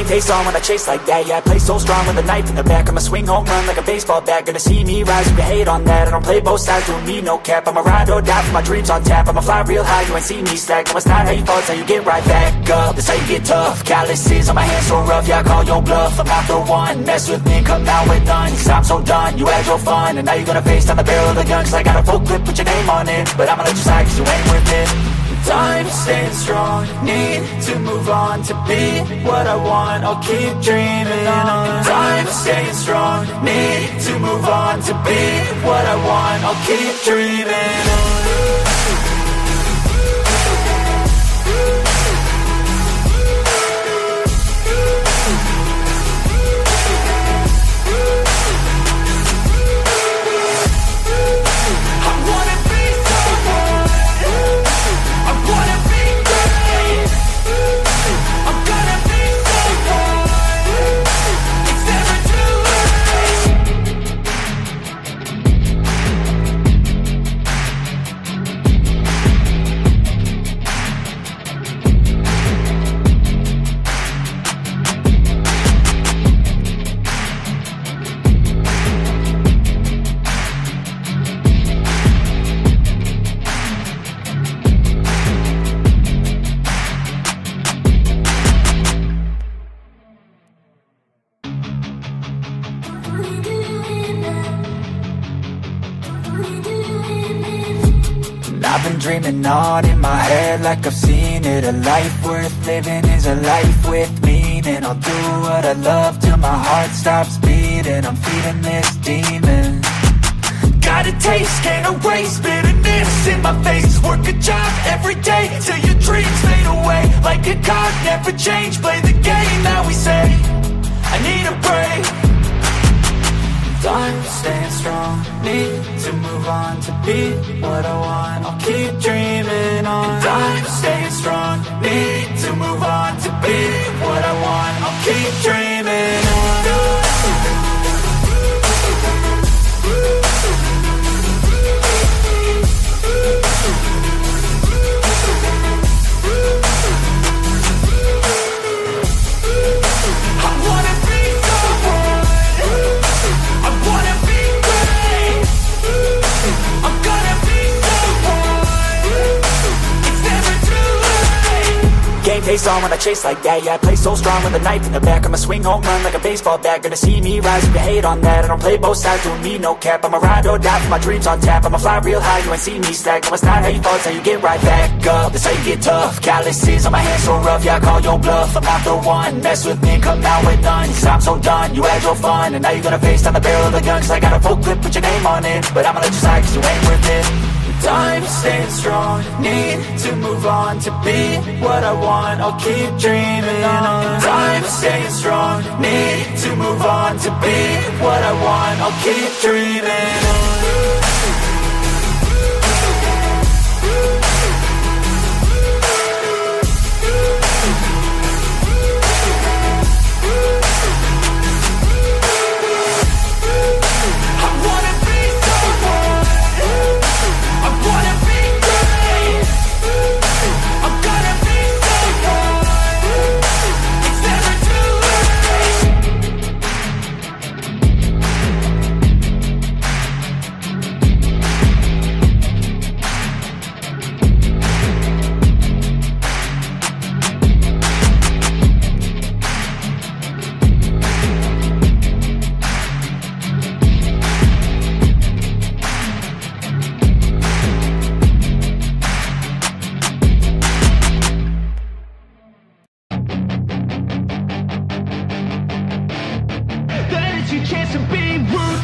face on when I chase like that. Yeah, I play so strong with a knife in the back. I'ma swing home run like a baseball bat. Gonna see me rise, you can hate on that. I don't play both sides, doing me no cap. I'ma ride or die for my dreams on tap. I'ma fly real high, you ain't see me slack. No, it's not how you fall, it's how you get right back up. That's how you get tough. Calluses on my hands so rough, yeah, I call your bluff. I'm not the one, mess with me, come out with none. Cause I'm so done, you had your fun. And now you're gonna face down the barrel of the gun. Cause I got a full clip, put your name on it. But I'ma let you slide cause you ain't worth it. Time staying strong, need to move on to be what I want, I'll keep dreaming on. Time staying strong, need to move on to be what I want, I'll keep dreaming on. I've been dreaming on in my head like I've seen it. A life worth living is a life with meaning. I'll do what I love till my heart stops beating. I'm feeding this demon. Got a taste, can't erase bitterness in my face. Work a job every day till your dreams fade away. Like a card, never change, play the game that we say. I need a break. I'm staying strong, need to move on to be what I want, I'll keep dreaming on. I'm staying strong, need to move on to be what I want, I'll keep dreaming on. Face on when I chase like that. Yeah, I play so strong with a knife in the back. I'ma swing home run like a baseball bat. Gonna see me rise, you can hate on that. I don't play both sides, doing me no cap. I'ma ride or die for my dreams on tap. I'ma fly real high, you ain't see me slack. No, it's not how you fall, it's how you get right back up. That's how you get tough. Calluses on my hands so rough, yeah, I call your bluff. I'm not the one, mess with me, come out with none. Cause I'm so done, you had your fun. And now you're gonna face down the barrel of the gun. Cause I got a full clip, put your name on it. But I'ma let you slide cause you ain't worth it. I'm staying strong, need to move on to be what I want, I'll keep dreaming on. I'm staying strong, need to move on to be what I want, I'll keep dreaming on.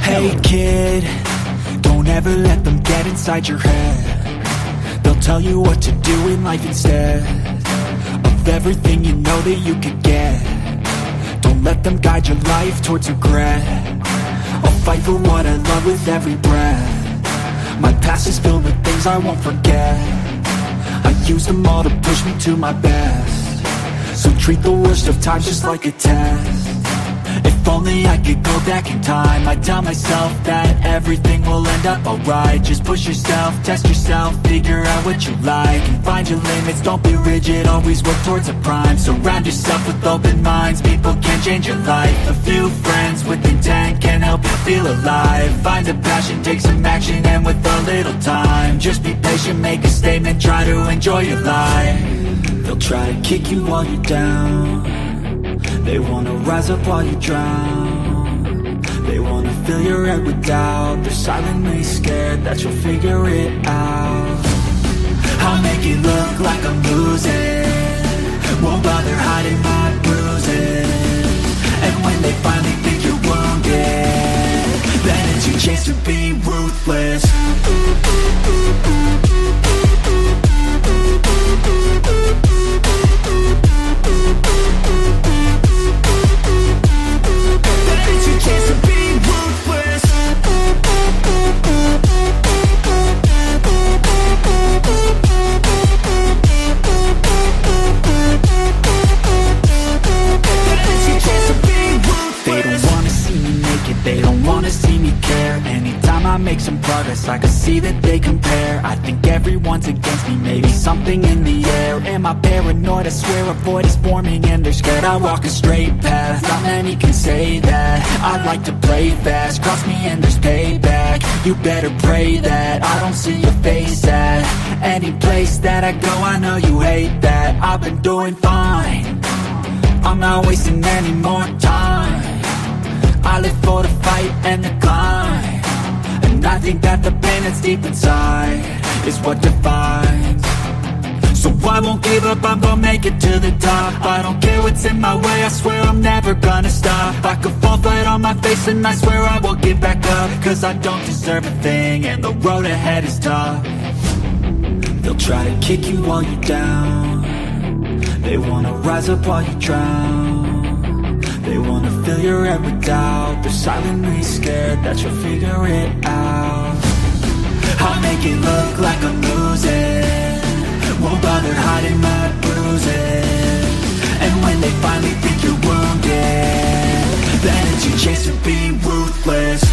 Hey kid, don't ever let them get inside your head. They'll tell you what to do in life instead of everything you know that you could get. Don't let them guide your life towards regret. I'll fight for what I love with every breath. My past is filled with things I won't forget. I use them all to push me to my best. So treat the worst of times just like a test. If only I could go back in time, I'd tell myself that everything will end up alright. Just push yourself, test yourself, figure out what you like, and find your limits, don't be rigid, always work towards a prime. Surround yourself with open minds, people can change your life. A few friends with intent can help you feel alive. Find a passion, take some action, and with a little time, just be patient, make a statement, try to enjoy your life. They'll try to kick you while you're down, they wanna rise up while you drown. They wanna fill your head with doubt, they're silently scared that you'll figure it out. I'll make it look like I'm losing, won't bother hiding my bruises. And when they finally think you're wounded, then it's your chance to be ruthless. They don't wanna see me care. Anytime I make some progress, I can see that they compare. I think everyone's against me, maybe something in the air. Am I paranoid? I swear a void is forming and they're scared. I walk a straight path, not many can say that. I like to play fast, cross me and there's payback. You better pray that I don't see your face at any place that I go. I know you hate that. I've been doing fine, I'm not wasting any more time. I live for the fight and the climb, and I think that the pain that's deep inside is what defines. So I won't give up, I'm gonna make it to the top. I don't care what's in my way, I swear I'm never gonna stop. I could fall flat on my face and I swear I won't give back up, cause I don't deserve a thing and the road ahead is tough. They'll try to kick you while you're down, they wanna rise up while you drown. They wanna fill your head with doubt, they're silently scared that you'll figure it out. I'll make it look like I'm losing, won't bother hiding my bruises. And when they finally think you're wounded, then it's your chance to be ruthless.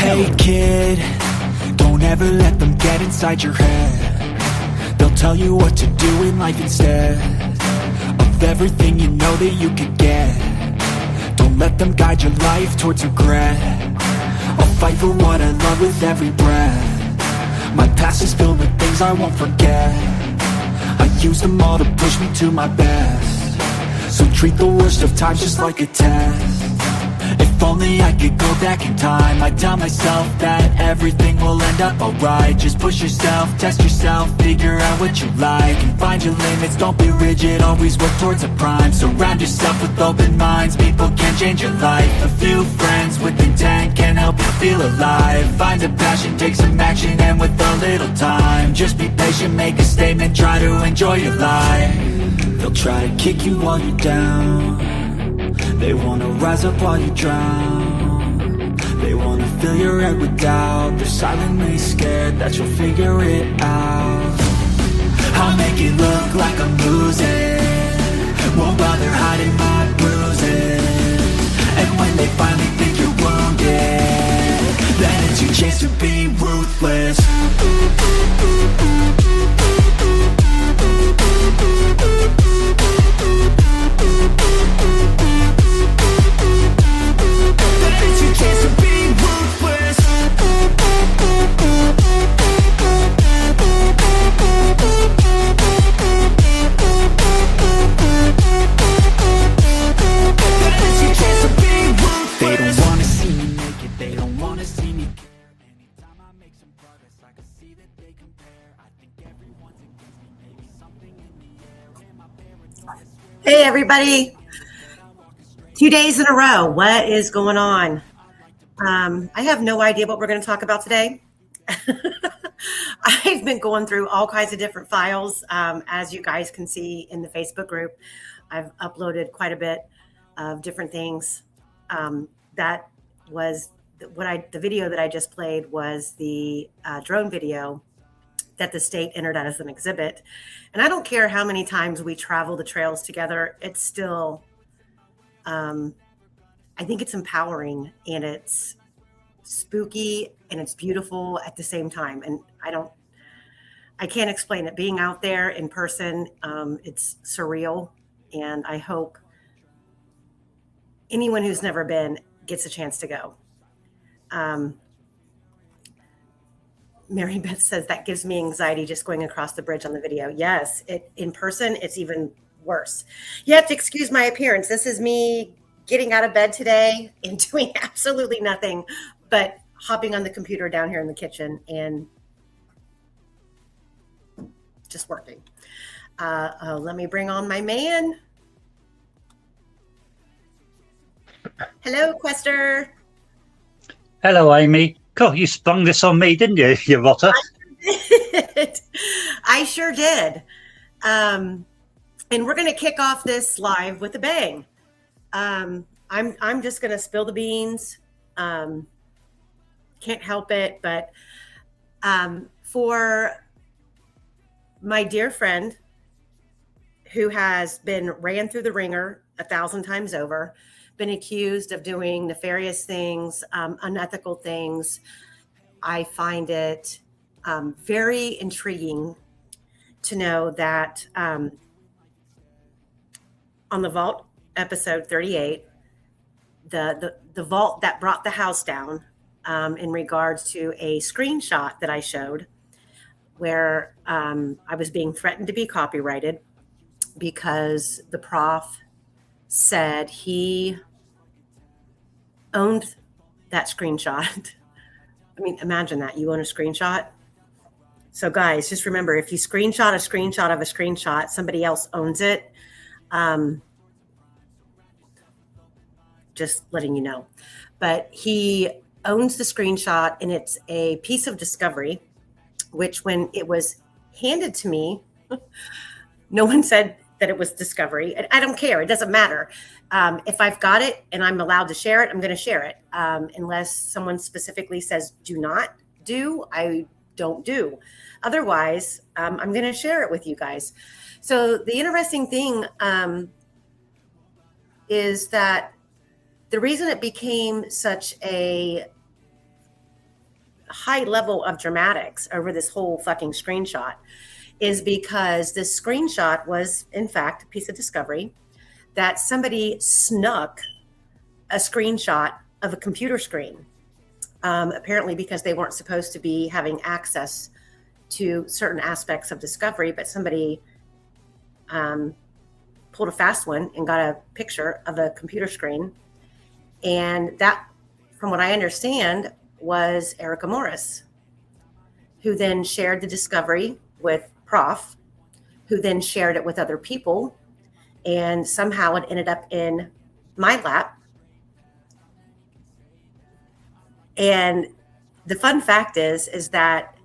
Hey kid, don't ever let them get inside your head. They'll tell you what to do in life instead of everything you know that you could get. Don't let them guide your life towards regret. I'll fight for what I love with every breath. My past is filled with things I won't forget. I use them all to push me to my best. So treat the worst of times just like a test. If only I could go back in time, I'd tell myself that everything will end up alright. Just push yourself, test yourself, figure out what you like, and find your limits, don't be rigid, always work towards a prime. Surround yourself with open minds, people can change your life. A few friends with intent can help you feel alive. Find a passion, take some action, and with a little time, just be patient, make a statement, try to enjoy your life. They'll try to kick you while you're down, they wanna rise up while you drown. They wanna fill your head with doubt, they're silently scared that you'll figure it out. I'll make it look like I'm losing, won't bother hiding my bruises. And when they finally think you're wounded, then it's your chance to be ruthless. Chance to be Hey, everybody. 2 days in a row. What is going on? I have no idea what we're going to talk about today. I've been going through all kinds of different files. As you guys can see in the Facebook group, I've uploaded quite a bit of different things. That was the video that I just played was the drone video that the state entered as an exhibit. And I don't care how many times we travel the trails together, it's still, I think it's empowering and it's spooky and it's beautiful at the same time. And I can't explain it. Being out there in person, it's surreal. And I hope anyone who's never been gets a chance to go. Mary Beth says that gives me anxiety just going across the bridge on the video. Yes, in person, it's even worse. You have to excuse my appearance. This is me getting out of bed today and doing absolutely nothing but hopping on the computer down here in the kitchen and just working. Let me bring on my man. Hello, Quester. Hello, Amy. God, you sprung this on me, didn't you, you rotter? I sure did. And we're going to kick off this live with a bang. I'm just going to spill the beans. Can't help it, but for my dear friend who has been ran through the ringer 1,000 times over, been accused of doing nefarious things, unethical things, I find it very intriguing to know that on the Vault episode 38, the vault that brought the house down, in regards to a screenshot that I showed where I was being threatened to be copyrighted because the prof said he owned that screenshot. I mean, imagine that. You own a screenshot. So guys, just remember, if you screenshot a screenshot of a screenshot, somebody else owns it. Just letting you know. But he owns the screenshot, and it's a piece of discovery, which when it was handed to me, no one said that it was discovery. I don't care. It doesn't matter. If I've got it and I'm allowed to share it, I'm going to share it. Unless someone specifically says do not do, I don't do. Otherwise, I'm going to share it with you guys. So the interesting thing is that the reason it became such a high level of dramatics over this whole fucking screenshot is because this screenshot was, in fact, a piece of discovery that somebody snuck a screenshot of a computer screen, apparently because they weren't supposed to be having access to certain aspects of discovery, but somebody pulled a fast one and got a picture of a computer screen. And that, from what I understand, was Erica Morris, who then shared the discovery with Prof, who then shared it with other people, and somehow it ended up in my lap. And the fun fact is that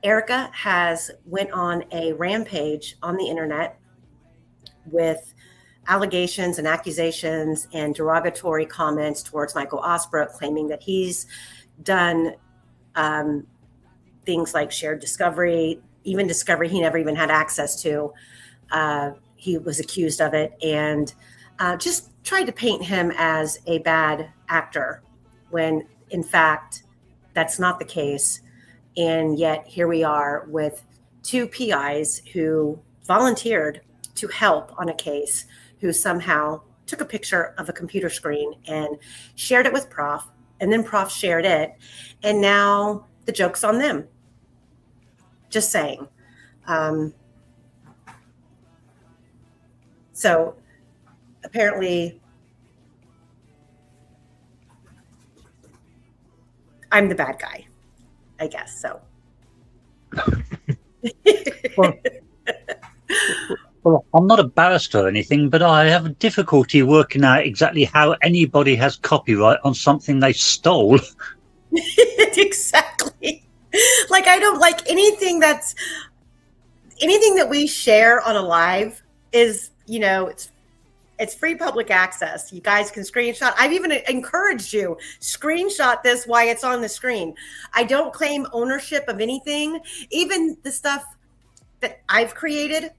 Erica has went on a rampage on the internet with allegations and accusations and derogatory comments towards Michael Osbrook, claiming that he's done things like shared discovery, even discovery he never even had access to. He was accused of it, and just tried to paint him as a bad actor when in fact that's not the case. And yet here we are with two PIs who volunteered to help on a case, who somehow took a picture of a computer screen and shared it with Prof, and then Prof shared it, and now the joke's on them. Just saying. So apparently I'm the bad guy, I guess. So Well, I'm not a barrister or anything, but I have difficulty working out exactly how anybody has copyright on something they stole. Exactly. Like I don't like anything that we share on a live is, it's free public access. You guys can screenshot. I've even encouraged you screenshot this while it's on the screen. I don't claim ownership of anything, even the stuff that I've created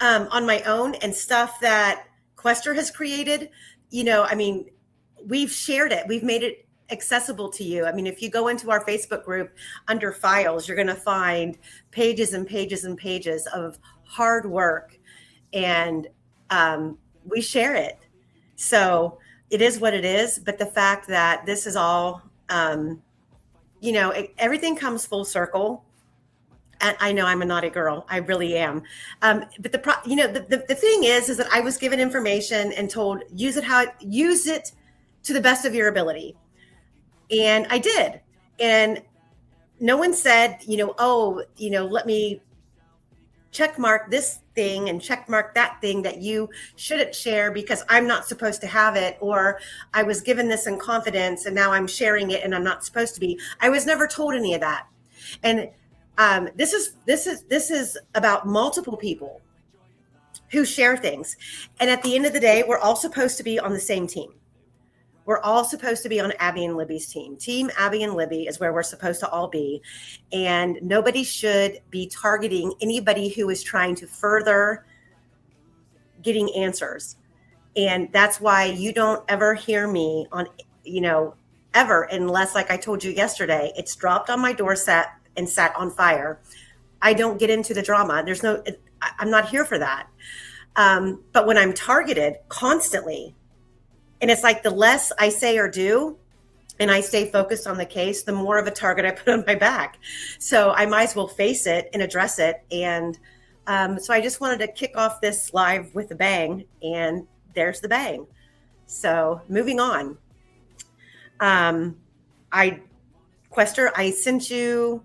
on my own and stuff that Quester has created. We've shared it. We've made it accessible to you. I mean, if you go into our Facebook group under files, you're going to find pages and pages and pages of hard work, and we share it. So it is what it is. But the fact that this is all, everything comes full circle. And I know I'm a naughty girl. I really am. But the thing is that I was given information and told use it to the best of your ability, and I did. And no one said, let me check mark this thing and check mark that thing that you shouldn't share because I'm not supposed to have it, or I was given this in confidence and now I'm sharing it and I'm not supposed to be. I was never told any of that. And this is about multiple people who share things. And at the end of the day, we're all supposed to be on the same team. We're all supposed to be on Abby and Libby's team. Team Abby and Libby is where we're supposed to all be. And nobody should be targeting anybody who is trying to further getting answers. And that's why you don't ever hear me on, ever, unless, like I told you yesterday, it's dropped on my doorstep and sat on fire. I don't get into the drama. I'm not here for that. But when I'm targeted constantly, and it's like the less I say or do, and I stay focused on the case, the more of a target I put on my back. So I might as well face it and address it. And so I just wanted to kick off this live with a bang, and there's the bang. So moving on. Quester, I sent you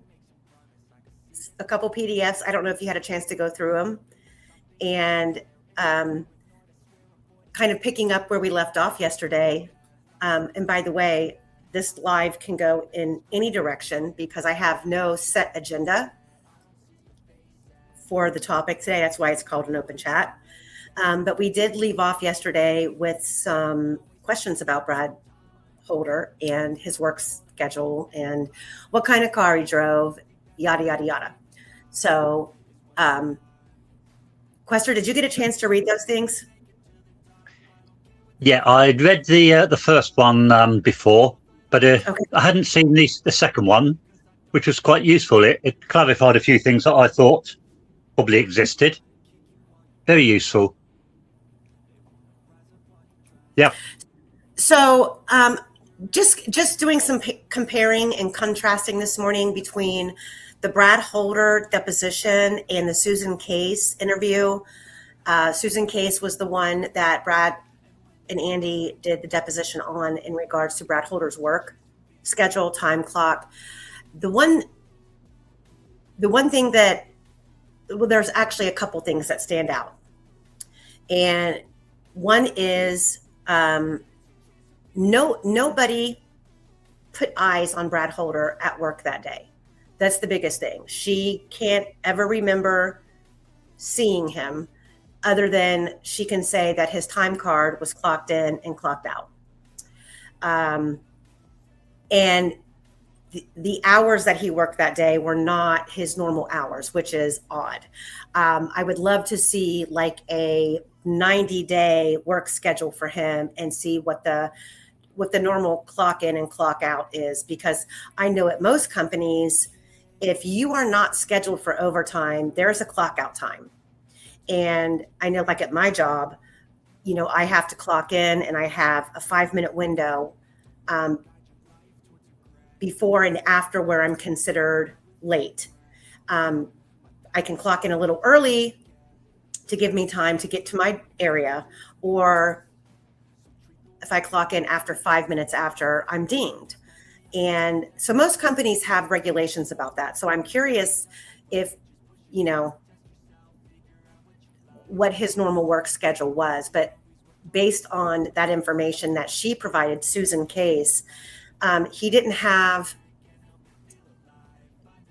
a couple PDFs. I don't know if you had a chance to go through them. And kind of picking up where we left off yesterday. And by the way, this live can go in any direction because I have no set agenda for the topic today. That's why it's called an open chat. But we did leave off yesterday with some questions about Brad Holder and his work schedule and what kind of car he drove, yada, yada, yada. So, Quester, did you get a chance to read those things? Yeah, I'd read the first one before, but okay. I hadn't seen the second one, which was quite useful. It clarified a few things that I thought probably existed. Very useful. Yeah. So just doing some comparing and contrasting this morning between the Brad Holder deposition and the Susan Case interview. Susan Case was the one that Brad and Andy did the deposition on in regards to Brad Holder's work schedule, time clock. The one thing that, well, there's actually a couple things that stand out. And one is nobody put eyes on Brad Holder at work that day. That's the biggest thing. She can't ever remember seeing him, other than she can say that his time card was clocked in and clocked out. And the hours that he worked that day were not his normal hours, which is odd. I would love to see like a 90-day work schedule for him and see what the normal clock in and clock out is, because I know at most companies, if you are not scheduled for overtime, there's a clock out time. And I know, like at my job, I have to clock in and I have a 5-minute window before and after where I'm considered late. I can clock in a little early to give me time to get to my area, or if I clock in after 5 minutes after, I'm dinged. And so most companies have regulations about that. So I'm curious if, what his normal work schedule was, but based on that information that she provided, Susan Case, he didn't have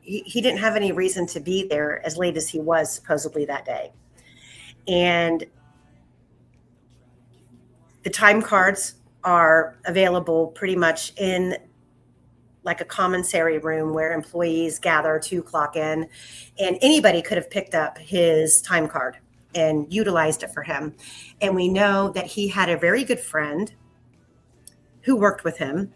any reason to be there as late as he was supposedly that day. And the time cards are available pretty much in like a commissary room where employees gather to clock in, and anybody could have picked up his time card and utilized it for him. And we know that he had a very good friend who worked with him.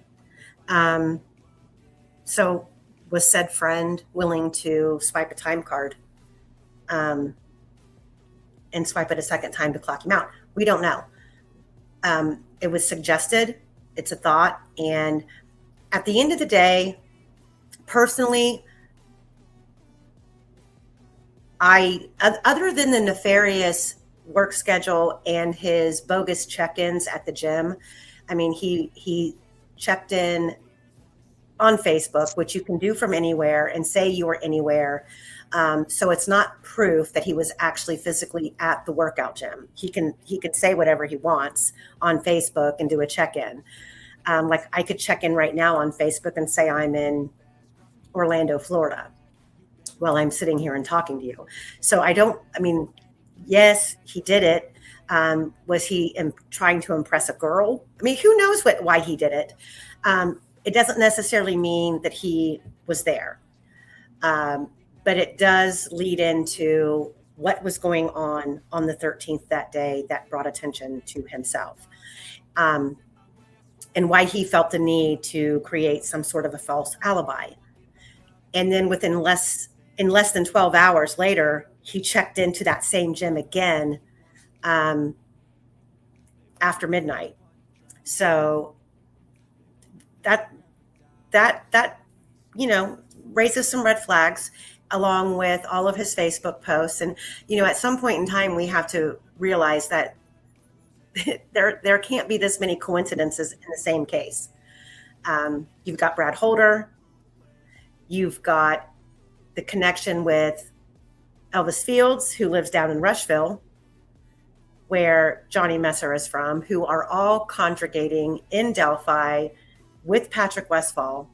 So was said friend willing to swipe a time card and swipe it a second time to clock him out? We don't know. It was suggested. It's a thought. And at the end of the day, personally, other than the nefarious work schedule and his bogus check-ins at the gym, I mean, he checked in on Facebook, which you can do from anywhere and say you were anywhere. So it's not proof that he was actually physically at the workout gym. He can say whatever he wants on Facebook and do a check-in. Like I could check in right now on Facebook and say I'm in Orlando, Florida, while I'm sitting here and talking to you. So yes, he did it. Was he trying to impress a girl? I mean, who knows why he did it? It doesn't necessarily mean that he was there. But it does lead into what was going on the 13th that day that brought attention to himself. And why he felt the need to create some sort of a false alibi. And then in less than 12 hours later, he checked into that same gym again after midnight. So that raises some red flags, along with all of his Facebook posts. And at some point in time, we have to realize that there can't be this many coincidences in the same case. You've got Brad Holder, you've got the connection with Elvis Fields, who lives down in Rushville, where Johnny Messer is from, who are all congregating in Delphi with Patrick Westfall.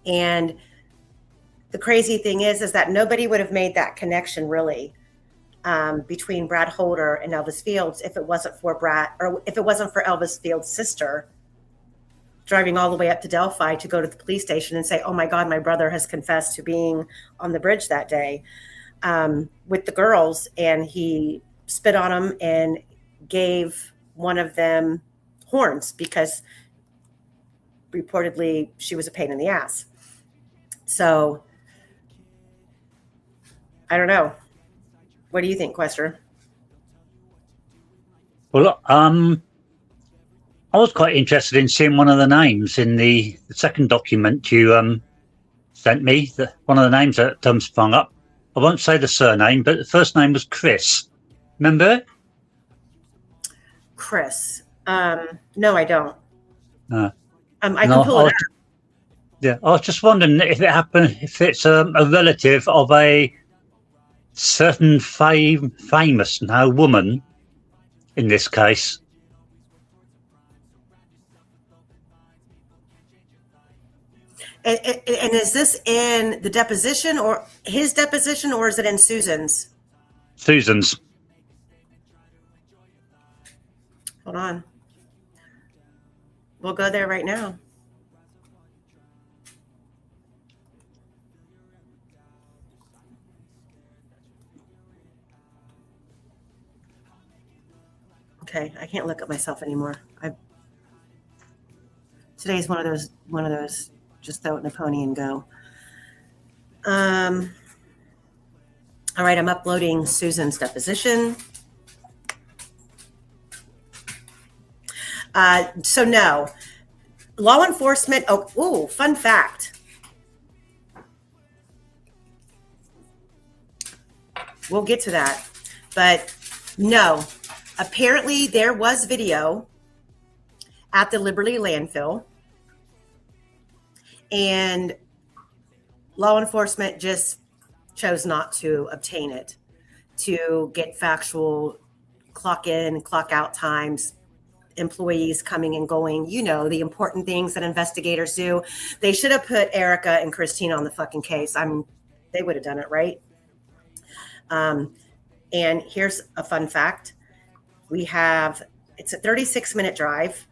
And the crazy thing is that nobody would have made that connection really between Brad Holder and Elvis Fields if it wasn't for Elvis Fields' sister driving all the way up to Delphi to go to the police station and say, "Oh my God, my brother has confessed to being on the bridge that day with the girls," and he spit on them and gave one of them horns because reportedly she was a pain in the ass. So I don't know. What do you think, Quester? Well, I was quite interested in seeing one of the names in the second document you sent me. One of the names that sprung up. I won't say the surname, but the first name was Chris. Remember it? Chris. No, I don't. I can pull it up. Yeah, I was just wondering if it's a relative of a certain famous woman in this case. And is this in the deposition or his deposition, or is it in Susan's? Susan's. Hold on. We'll go there right now. Okay, I can't look at myself anymore. Today's one of those. Just throw it in a pony and go. All right, I'm uploading Susan's deposition. So no, law enforcement. Oh, fun fact. We'll get to that, but no. Apparently, there was video at the Liberty landfill, and law enforcement just chose not to obtain it. to get factual clock in, clock out times, employees coming and going, the important things that investigators do. They should have put Erica and Christine on the fucking case. They would have done it, right? And here's a fun fact. It's a 36-minute drive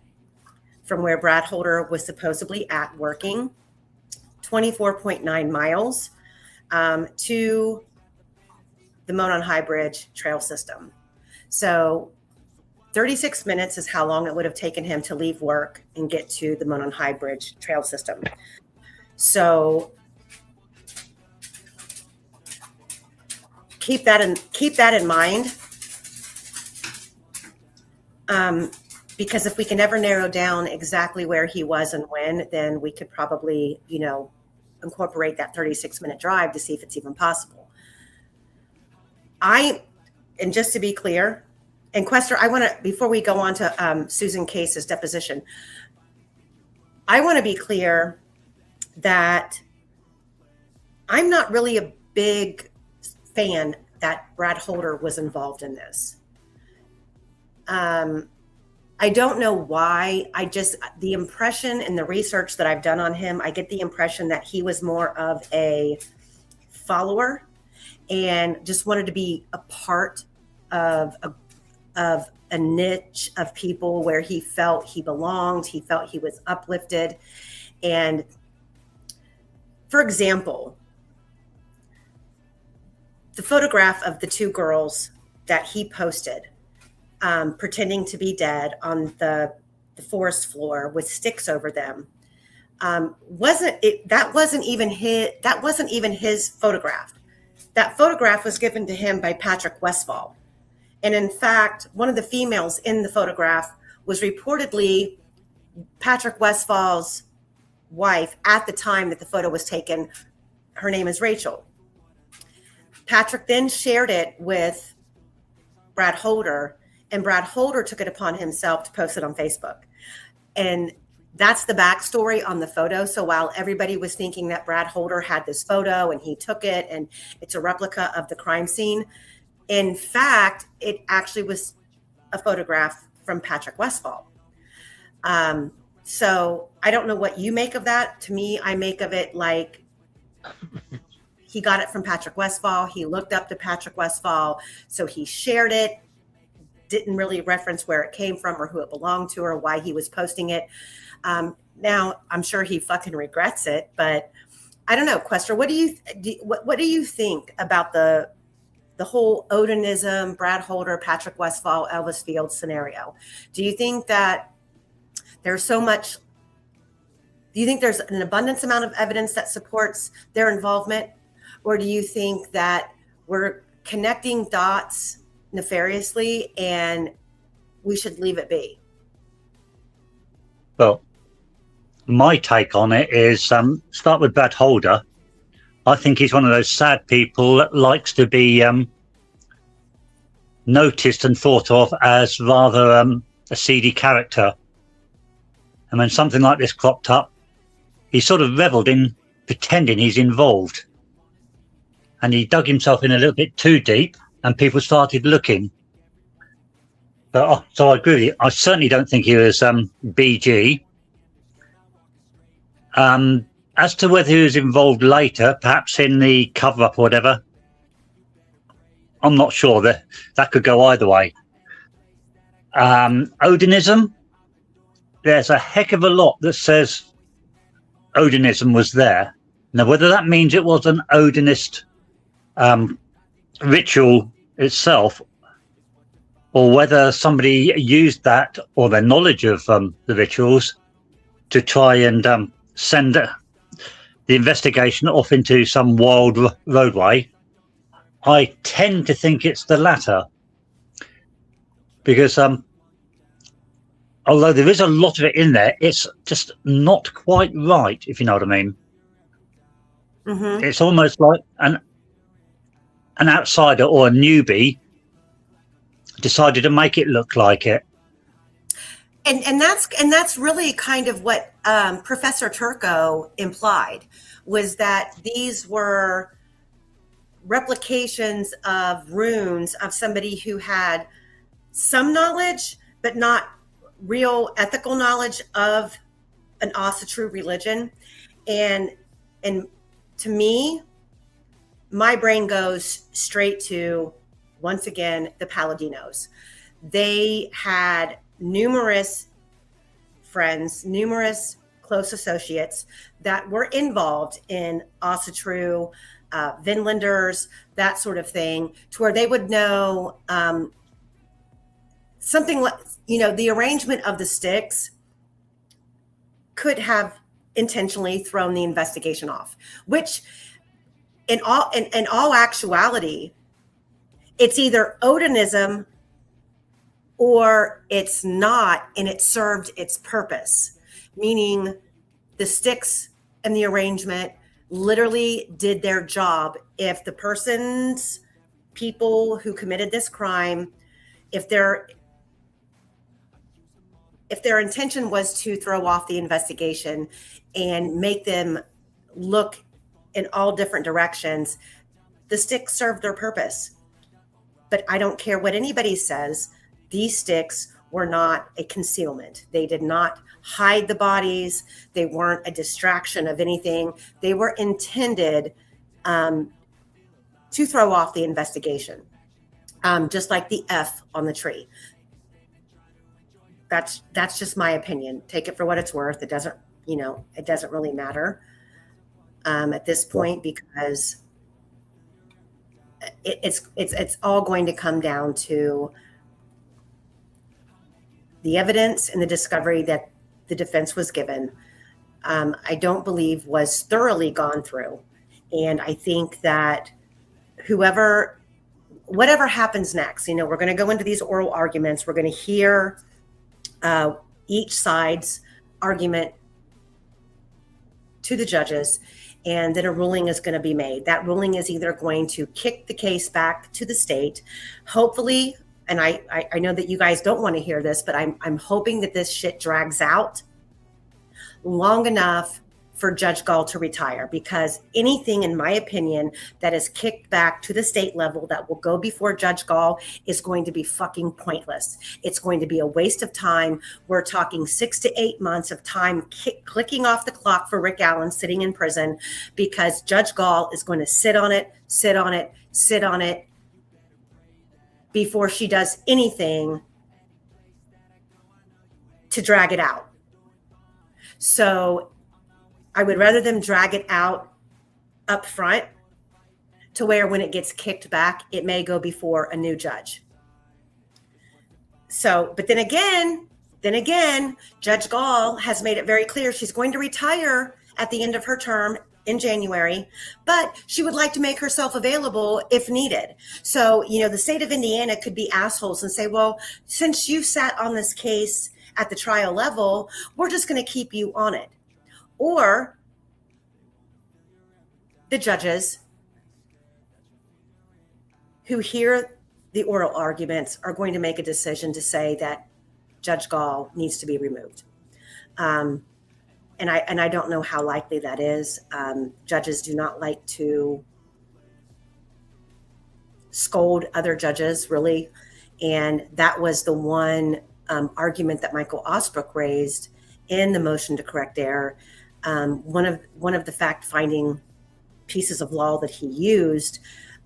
from where Brad Holder was supposedly at working, 24.9 miles to the Monon High Bridge trail system. So 36 minutes is how long it would have taken him to leave work and get to the Monon High Bridge trail system. So keep that in mind. Because if we can ever narrow down exactly where he was and when, then we could probably, incorporate that 36-minute drive to see if it's even possible. And just to be clear, and Quester, I want to, before we go on to Susan Case's deposition, I want to be clear that I'm not really a big fan that Brad Holder was involved in this. I don't know why. The impression in the research that I've done on him, I get the impression that he was more of a follower and just wanted to be a part of a niche of people where he felt he belonged, he felt he was uplifted. And for example, the photograph of the two girls that he posted, pretending to be dead on the forest floor with sticks over them, that wasn't even his photograph. That photograph was given to him by Patrick Westfall. And in fact, one of the females in the photograph was reportedly Patrick Westfall's wife at the time that the photo was taken. Her name is Rachel. Patrick then shared it with Brad Holder, and Brad Holder took it upon himself to post it on Facebook. And that's the backstory on the photo. So while everybody was thinking that Brad Holder had this photo and he took it and it's a replica of the crime scene, in fact, it actually was a photograph from Patrick Westfall. So I don't know what you make of that. To me, I make of it like he got it from Patrick Westfall. He looked up to Patrick Westfall. So he shared it, didn't really reference where it came from or who it belonged to or why he was posting it. Now, I'm sure he fucking regrets it, but I don't know, Quester, what do you think about the whole Odinism, Brad Holder, Patrick Westfall, Elvis Field scenario? Do you think that there's an abundance amount of evidence that supports their involvement? Or do you think that we're connecting dots nefariously and we should leave it be? Well, my take on it is start with Brad Holder. I think he's one of those sad people that likes to be noticed and thought of as rather a seedy character. And when something like this cropped up, he sort of reveled in pretending he's involved. And he dug himself in a little bit too deep and people started looking. But so I agree with you. I certainly don't think he was BG. As to whether he was involved later, perhaps in the cover-up or whatever, I'm not sure. That could go either way. Odinism, there's a heck of a lot that says Odinism was there. Now, whether that means it was an Odinist ritual itself, or whether somebody used that or their knowledge of the rituals to try and send the investigation off into some wild roadway, I tend to think it's the latter. Because although there is a lot of it in there, it's just not quite right, if you know what I mean. Mm-hmm. It's almost like an outsider or a newbie decided to make it look like it. And that's really kind of what Professor Turco implied, was that these were replications of runes of somebody who had some knowledge, but not real ethical knowledge of an Asatru religion. And to me, my brain goes straight to, once again, the Paladinos. They had numerous friends, numerous close associates that were involved in Asatru, Vinlanders, that sort of thing, to where they would know something like, the arrangement of the sticks could have intentionally thrown the investigation off, which in all actuality, it's either Odinism or it's not, and it served its purpose, meaning the sticks and the arrangement literally did their job. If the people who committed this crime, if their intention was to throw off the investigation and make them look in all different directions, the sticks served their purpose. But I don't care what anybody says, these sticks were not a concealment. They did not hide the bodies. They weren't a distraction of anything. They were intended to throw off the investigation, just like the F on the tree. That's just my opinion. Take it for what it's worth. It doesn't really matter at this point, because it's all going to come down to the evidence and the discovery that the defense was given. I don't believe was thoroughly gone through, and I think that whatever happens next, we're going to go into these oral arguments. We're going to hear each side's argument to the judges, and then a ruling is going to be made. That ruling is either going to kick the case back to the state, hopefully, and I know that you guys don't want to hear this, but I'm hoping that this shit drags out long enough for Judge Gall to retire, because anything, in my opinion, that is kicked back to the state level that will go before Judge Gall is going to be fucking pointless. It's going to be a waste of time. We're talking 6 to 8 months of time clicking off the clock for Rick Allen sitting in prison, because Judge Gall is going to sit on it before she does anything to drag it out. So I would rather them drag it out up front, to where when it gets kicked back, it may go before a new judge. So, but then again, Judge Gall has made it very clear she's going to retire at the end of her term in January, but she would like to make herself available if needed. So, the state of Indiana could be assholes and say, well, since you sat on this case at the trial level, we're just going to keep you on it. Or the judges who hear the oral arguments are going to make a decision to say that Judge Gall needs to be removed. And I don't know how likely that is. Judges do not like to scold other judges, really. And that was the one argument that Michael Osbrook raised in the motion to correct error. One of the fact-finding pieces of law that he used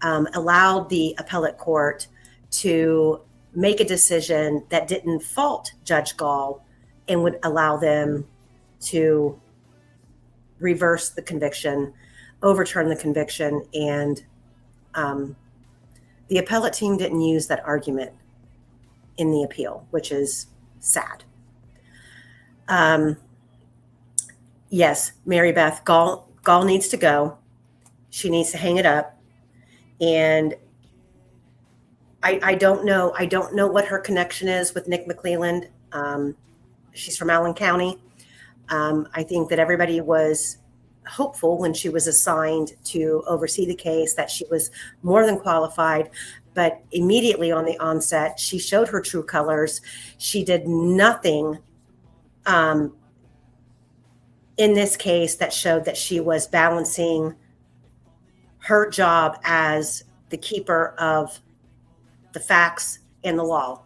allowed the appellate court to make a decision that didn't fault Judge Gall and would allow them to reverse the conviction, overturn the conviction, and the appellate team didn't use that argument in the appeal, which is sad. Yes, Mary Beth, Gall needs to go. She needs to hang it up. And I don't know what her connection is with Nick McClelland. She's from Allen County. I think that everybody was hopeful when she was assigned to oversee the case that she was more than qualified. But immediately on the onset, she showed her true colors. She did nothing in this case that showed that she was balancing her job as the keeper of the facts and the law.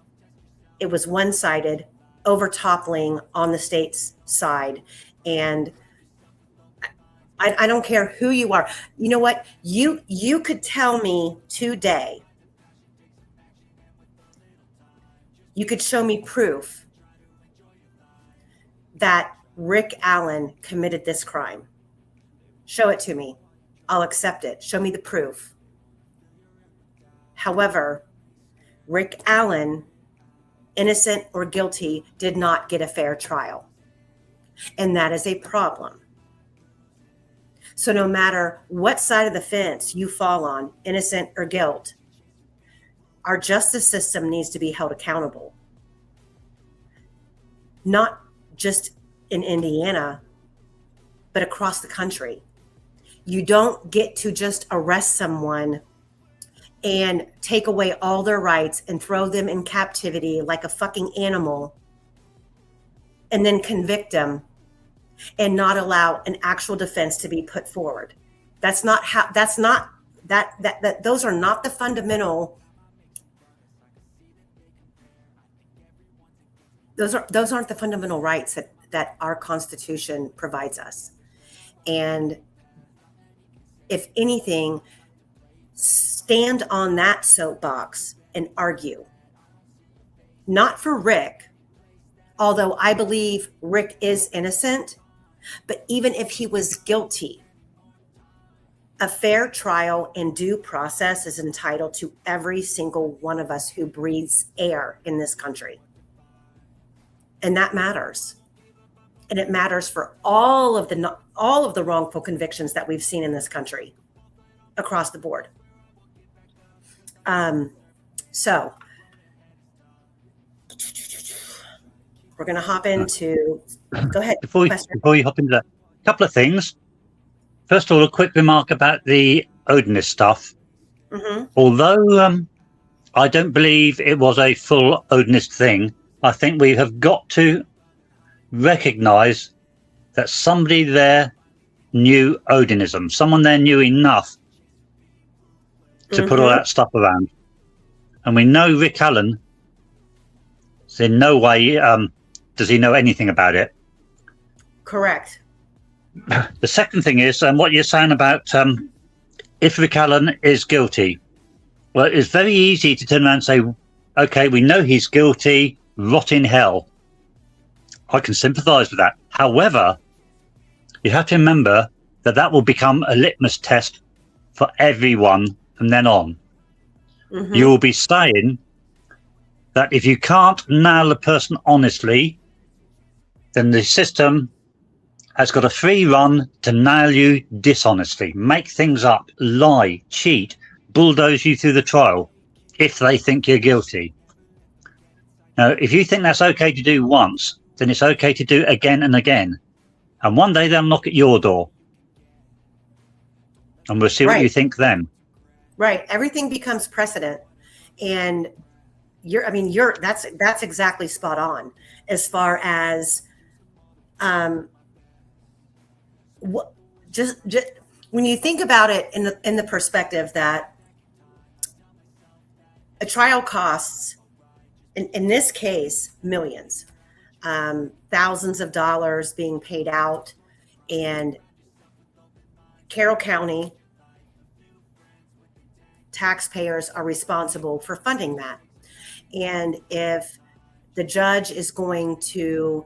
It was one-sided, over-toppling on the state's side. And I don't care who you are. You know what? You could tell me today, you could show me proof that Rick Allen committed this crime. Show it to me. I'll accept it. Show me the proof. However, Rick Allen, innocent or guilty, did not get a fair trial. And that is a problem. So no matter what side of the fence you fall on, innocent or guilt, our justice system needs to be held accountable. Not just in Indiana, but across the country. You don't get to just arrest someone and take away all their rights and throw them in captivity like a fucking animal and then convict them and not allow an actual defense to be put forward. Those are not the fundamental. Those aren't the fundamental rights that our Constitution provides us. And if anything, stand on that soapbox and argue. Not for Rick, although I believe Rick is innocent, but even if he was guilty, a fair trial and due process is entitled to every single one of us who breathes air in this country. And that matters. And it matters for all of the wrongful convictions that we've seen in this country across the board. So we're going to hop into, go ahead. Before you hop into that, a couple of things. First of all, a quick remark about the Odinist stuff. Mm-hmm. Although I don't believe it was a full Odinist thing, I think we have got to recognize that somebody there knew Odinism. Someone there knew enough to put all that stuff around. And we know Rick Allen, so in no way does he know anything about it. Correct. The second thing is what you're saying about if Rick Allen is guilty. Well, it's very easy to turn around and say, okay, we know he's guilty, rot in hell. I can sympathize with that. However, you have to remember that will become a litmus test for everyone from then on. Mm-hmm. You will be saying that if you can't nail a person honestly, then the system has got a free run to nail you dishonestly, make things up, lie, cheat, bulldoze you through the trial if they think you're guilty. Now, if you think that's okay to do once, then it's okay to do again and again. And one day they'll knock at your door. And we'll see what you think then. Right. Everything becomes precedent. And that's exactly spot on as far as just when you think about it in the perspective that a trial costs, in this case, millions, thousands of dollars being paid out, and Carroll County taxpayers are responsible for funding that. And if the judge is going to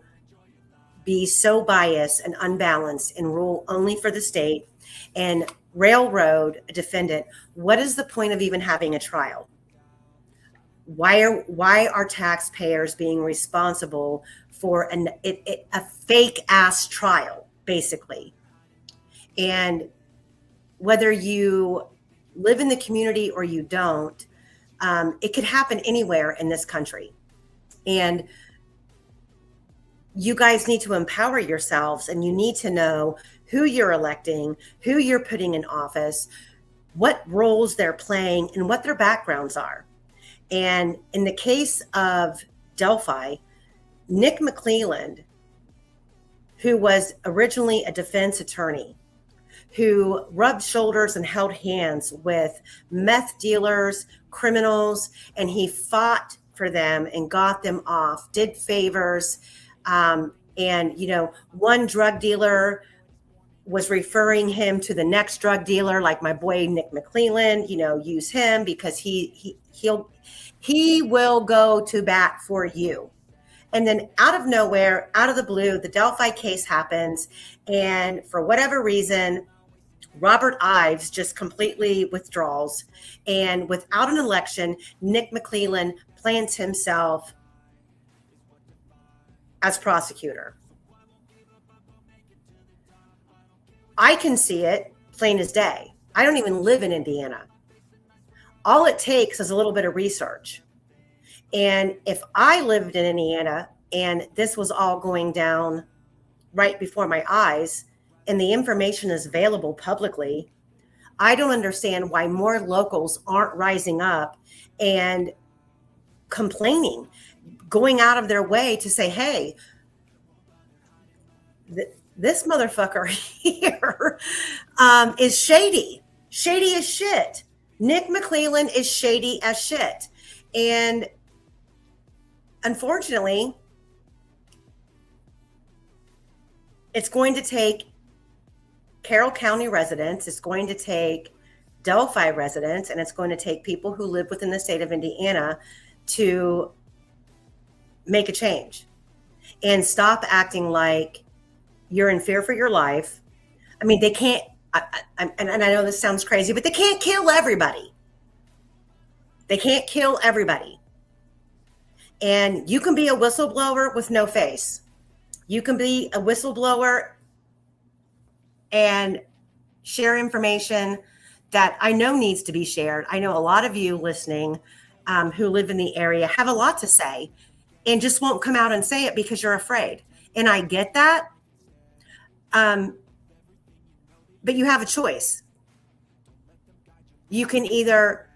be so biased and unbalanced and rule only for the state and railroad a defendant, what is the point of even having a trial? Why are taxpayers being responsible for a fake ass trial, basically? And whether you live in the community or you don't, it could happen anywhere in this country. And you guys need to empower yourselves, and you need to know who you're electing, who you're putting in office, what roles they're playing, and what their backgrounds are. And in the case of Delphi, Nick McClelland, who was originally a defense attorney, who rubbed shoulders and held hands with meth dealers, criminals, and he fought for them and got them off, did favors. And, you know, one drug dealer was referring him to the next drug dealer, like my boy Nick McClelland, you know, use him because he will go to bat for you. And then out of nowhere, out of the blue, the Delphi case happens. And for whatever reason, Robert Ives just completely withdraws. And without an election, Nick McClelland plants himself as prosecutor. I can see it plain as day. I don't even live in Indiana. All it takes is a little bit of research. And if I lived in Indiana and this was all going down right before my eyes and the information is available publicly, I don't understand why more locals aren't rising up and complaining, going out of their way to say, hey, this motherfucker here is shady as shit. Nick McClelland is shady as shit. And unfortunately, it's going to take Carroll County residents, it's going to take Delphi residents, and it's going to take people who live within the state of Indiana to make a change and stop acting like you're in fear for your life. I mean, they can't, and I know this sounds crazy, but they can't kill everybody. They can't kill everybody. And you can be a whistleblower with no face. You can be a whistleblower and share information that I know needs to be shared. I know a lot of you listening who live in the area have a lot to say and just won't come out and say it because you're afraid. And I get that. But you have a choice. You can either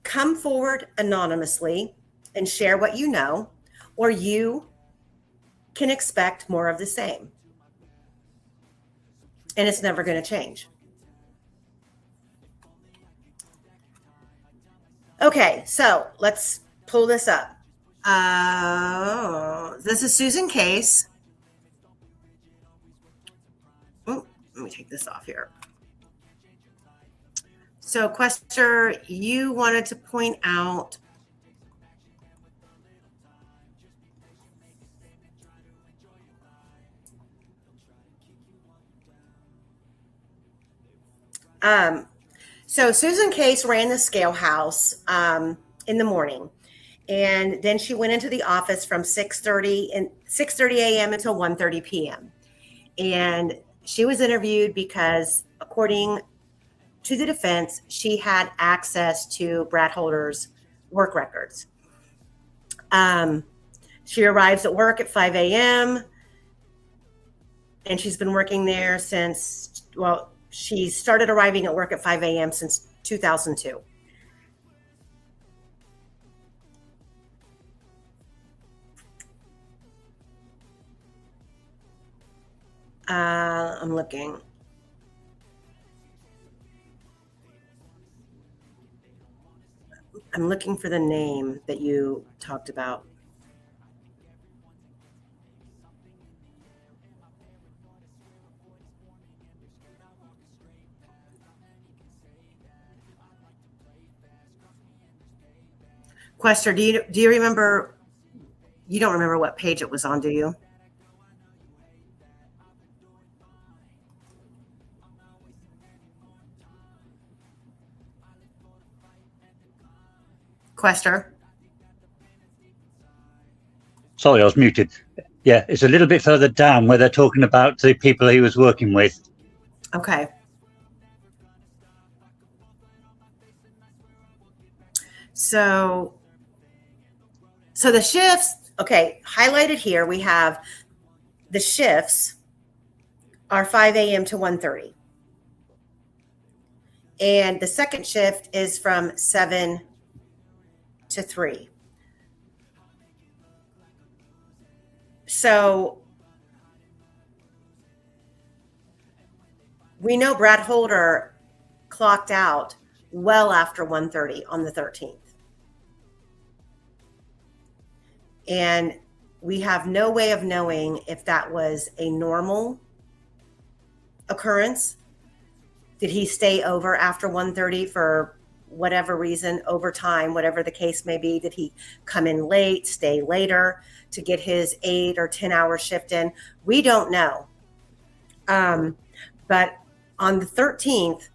come forward anonymously and share what you know, or you can expect more of the same. And it's never going to change. Okay, so let's pull this up. This is Susan Case. Oh, let me take this off here. So, Quester, you wanted to point out so Susan Case ran the scale house in the morning, and then she went into the office from 6:30 a.m. until 1:30 p.m. And she was interviewed because, according to the defense, she had access to Brad Holder's work records. She arrives at work at 5 a.m. and she's been working there since, well, she started arriving at work at 5 a.m. since 2002. I'm looking. I'm looking for the name that you talked about. Quester, do you remember? You don't remember what page it was on, do you? Quester? Sorry, I was muted. Yeah, it's a little bit further down where they're talking about the people he was working with. Okay. So the shifts, okay, highlighted here, we have the shifts are 5 a.m. to 1:30. And the second shift is from 7 to 3. So we know Brad Holder clocked out well after 1:30 on the 13th. And we have no way of knowing if that was a normal occurrence. Did he stay over after 1:30 for whatever reason, overtime, whatever the case may be? Did he come in late, stay later to get his 8 or 10-hour shift in? We don't know. But on the 13th,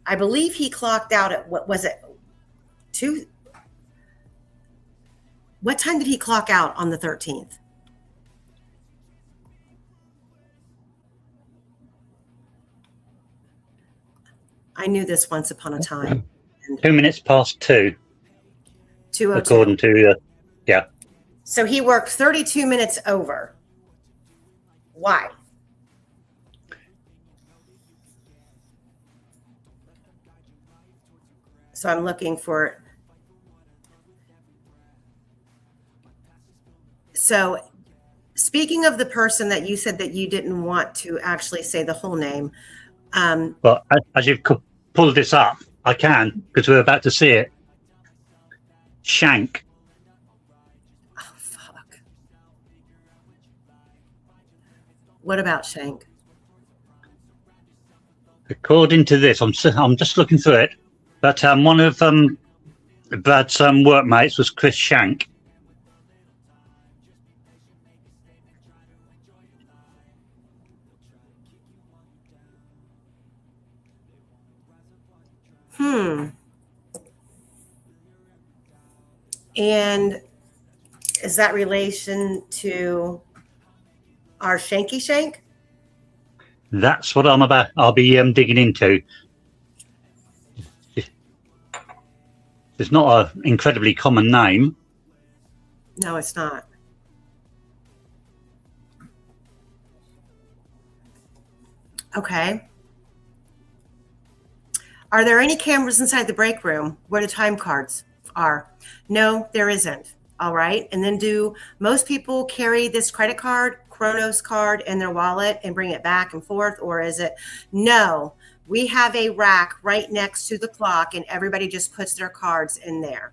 I believe he clocked out at, what was it, 2? What time did he clock out on the 13th? I knew this once upon a time. 2 minutes past 2. 2:02. According to, yeah. So he worked 32 minutes over. Why? So I'm looking for. So speaking of the person that you said that you didn't want to actually say the whole name. But as you've pulled this up, I can, because we're about to see it. Shank. Oh, fuck. What about Shank? According to this, I'm just looking through it, but one of Brad's workmates was Chris Shank. And is that relation to our Shanky Shank? That's what I'll be digging into. It's not an incredibly common name. No, it's not. Okay. Are there any cameras inside the break room where the time cards are? No, there isn't. All right. And then do most people carry this credit card, Kronos card in their wallet and bring it back and forth? Or is it, no, we have a rack right next to the clock and everybody just puts their cards in there.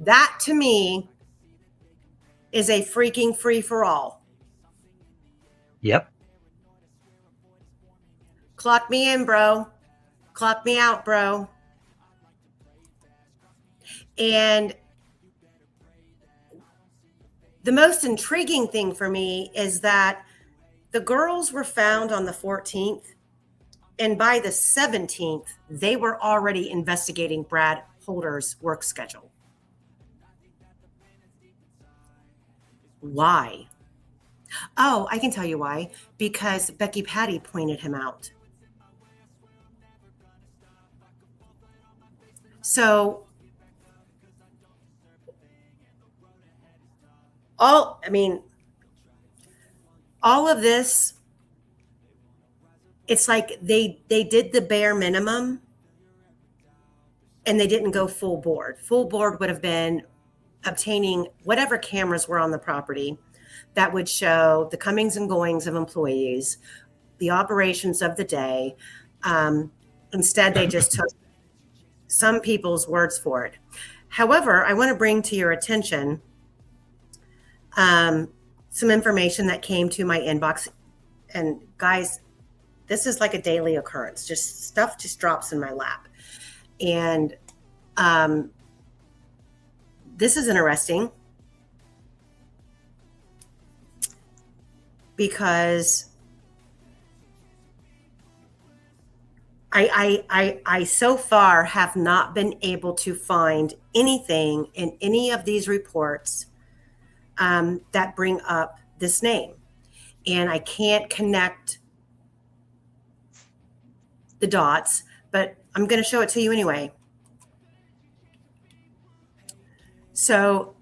That to me is a freaking free for all. Yep. Clock me in, bro. Clock me out, bro. And the most intriguing thing for me is that the girls were found on the 14th, and by the 17th, they were already investigating Brad Holder's work schedule. Why? Oh, I can tell you why. Because Becky Patty pointed him out. So all of this, it's like they did the bare minimum and they didn't go full board. Full board would have been obtaining whatever cameras were on the property that would show the comings and goings of employees, the operations of the day. Instead, they just took some people's words for it. However, I want to bring to your attention some information that came to my inbox. And guys, this is like a daily occurrence. Just stuff just drops in my lap. And this is interesting because I so far have not been able to find anything in any of these reports that bring up this name. And I can't connect the dots, but I'm going to show it to you anyway. So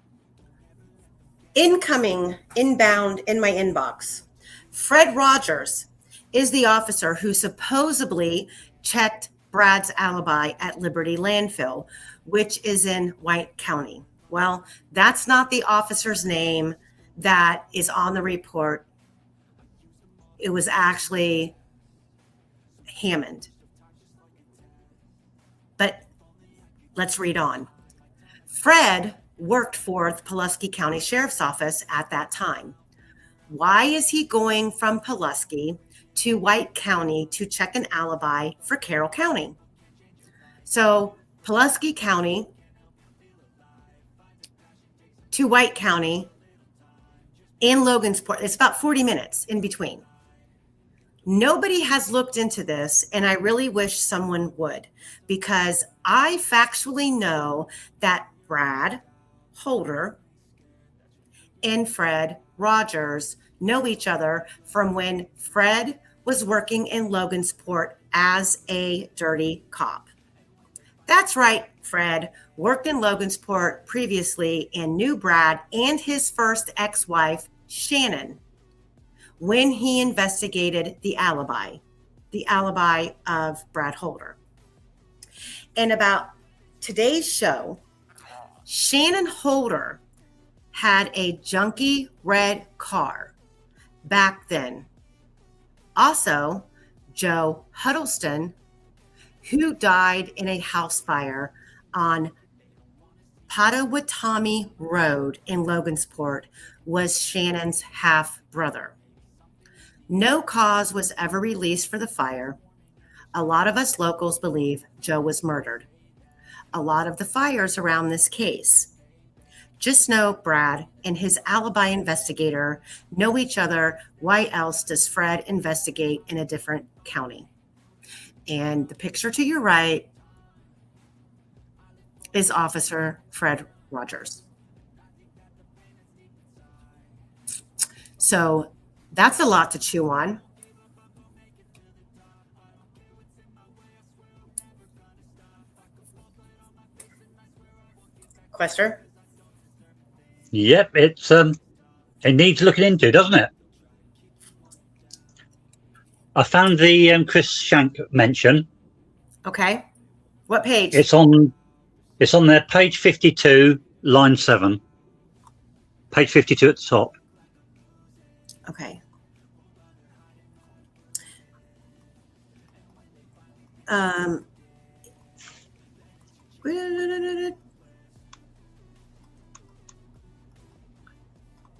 inbound in my inbox, Fred Rogers is the officer who supposedly checked Brad's alibi at Liberty Landfill, which is in White County. Well, that's not the officer's name that is on the report. It was actually Hammond. But let's read on. Fred worked for the Pulaski County Sheriff's Office at that time. Why is he going from Pulaski to White County to check an alibi for Carroll County? So Pulaski County to White County and Logansport, it's about 40 minutes in between. Nobody has looked into this, and I really wish someone would, because I factually know that Brad Holder and Fred Rogers know each other from when Fred was working in Logansport as a dirty cop. That's right, Fred worked in Logansport previously and knew Brad and his first ex-wife, Shannon, when he investigated the alibi of Brad Holder. And about today's show, Shannon Holder had a junky red car back then. Also, Joe Huddleston, who died in a house fire on Potawatomi Road in Logansport, was Shannon's half-brother. No cause was ever released for the fire. A lot of us locals believe Joe was murdered. A lot of the fires around this case. Just know Brad and his alibi investigator know each other. Why else does Fred investigate in a different county? And the picture to your right is Officer Fred Rogers. So that's a lot to chew on. Quester? Yep, it needs looking into, doesn't it? I found the Chris Shank mention. Okay. What page? It's on there, page 52, line 7. Page 52 at the top. Okay.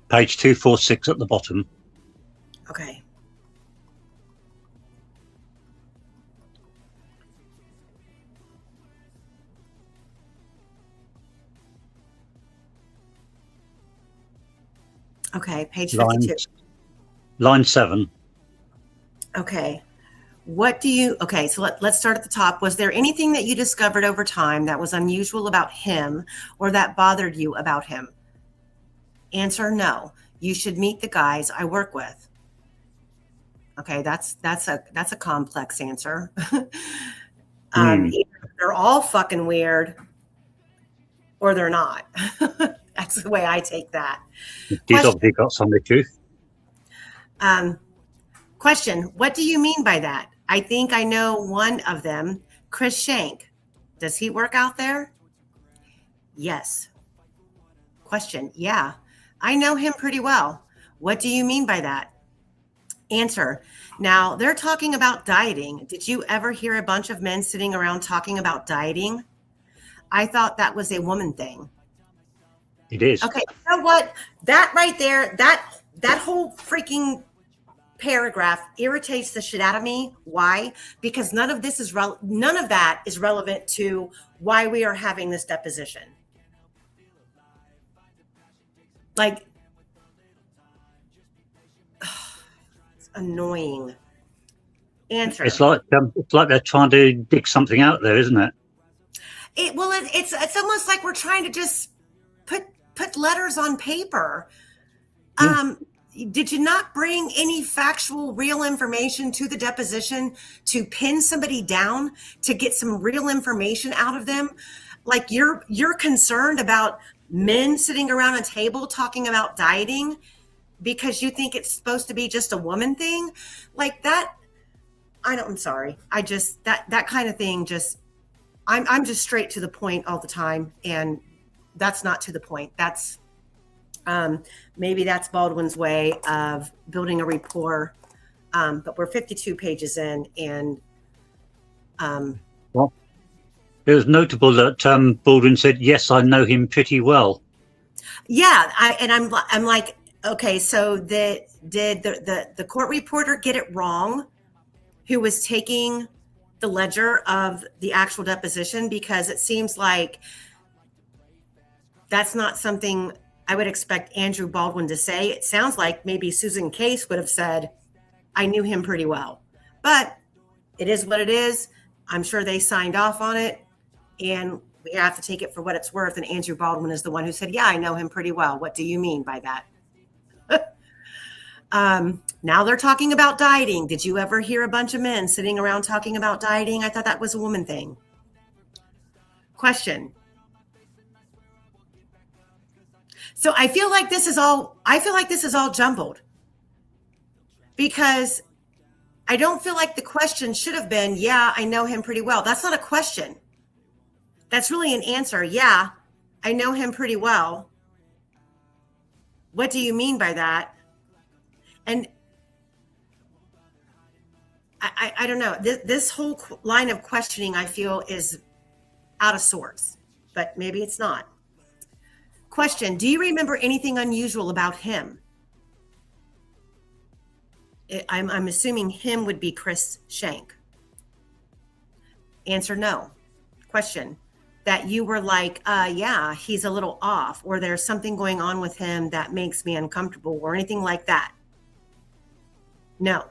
Page 246 at the bottom. Okay. Okay, page 52. Line 7. Okay. Okay, so let's start at the top. Was there anything that you discovered over time that was unusual about him or that bothered you about him? Answer, no. You should meet the guys I work with. Okay, that's a complex answer. They're all fucking weird or they're not. That's the way I take that. He's obviously got some of the truth. Question, what do you mean by that? I think I know one of them, Chris Shank. Does he work out there? Yes. Question, yeah, I know him pretty well. What do you mean by that? Answer, now they're talking about dieting. Did you ever hear a bunch of men sitting around talking about dieting? I thought that was a woman thing. It is. Okay, you know what? That right there, that whole freaking paragraph irritates the shit out of me. Why? Because none of that is relevant to why we are having this deposition. Like, it's annoying. Answer. It's like they're trying to dig something out there, isn't it? It's almost like we're trying to just put letters on paper. Did you not bring any factual, real information to the deposition to pin somebody down to get some real information out of them? Like you're concerned about men sitting around a table talking about dieting because you think it's supposed to be just a woman thing? Like that, I'm sorry. I just, that kind of thing I'm just straight to the point all the time. And that's not to the point. That's, maybe that's Baldwin's way of building a rapport. But we're 52 pages in and Well, it was notable that Baldwin said, "Yes, I know him pretty well." Yeah, I'm like, okay, so did the court reporter get it wrong, who was taking the ledger of the actual deposition? Because it seems like that's not something I would expect Andrew Baldwin to say. It sounds like maybe Susan Case would have said, I knew him pretty well. But it is what it is. I'm sure they signed off on it, and we have to take it for what it's worth. And Andrew Baldwin is the one who said, yeah, I know him pretty well. What do you mean by that? Now they're talking about dieting. Did you ever hear a bunch of men sitting around talking about dieting? I thought that was a woman thing. Question. So I feel like this is all jumbled, because I don't feel like the question should have been, yeah, I know him pretty well. That's not a question. That's really an answer. Yeah, I know him pretty well. What do you mean by that? And I don't know. This whole line of questioning, I feel, is out of sorts, but maybe it's not. Question, do you remember anything unusual about him? I'm assuming him would be Chris Shank. Answer, no. Question, that you were like, yeah, he's a little off, or there's something going on with him that makes me uncomfortable, or anything like that? No.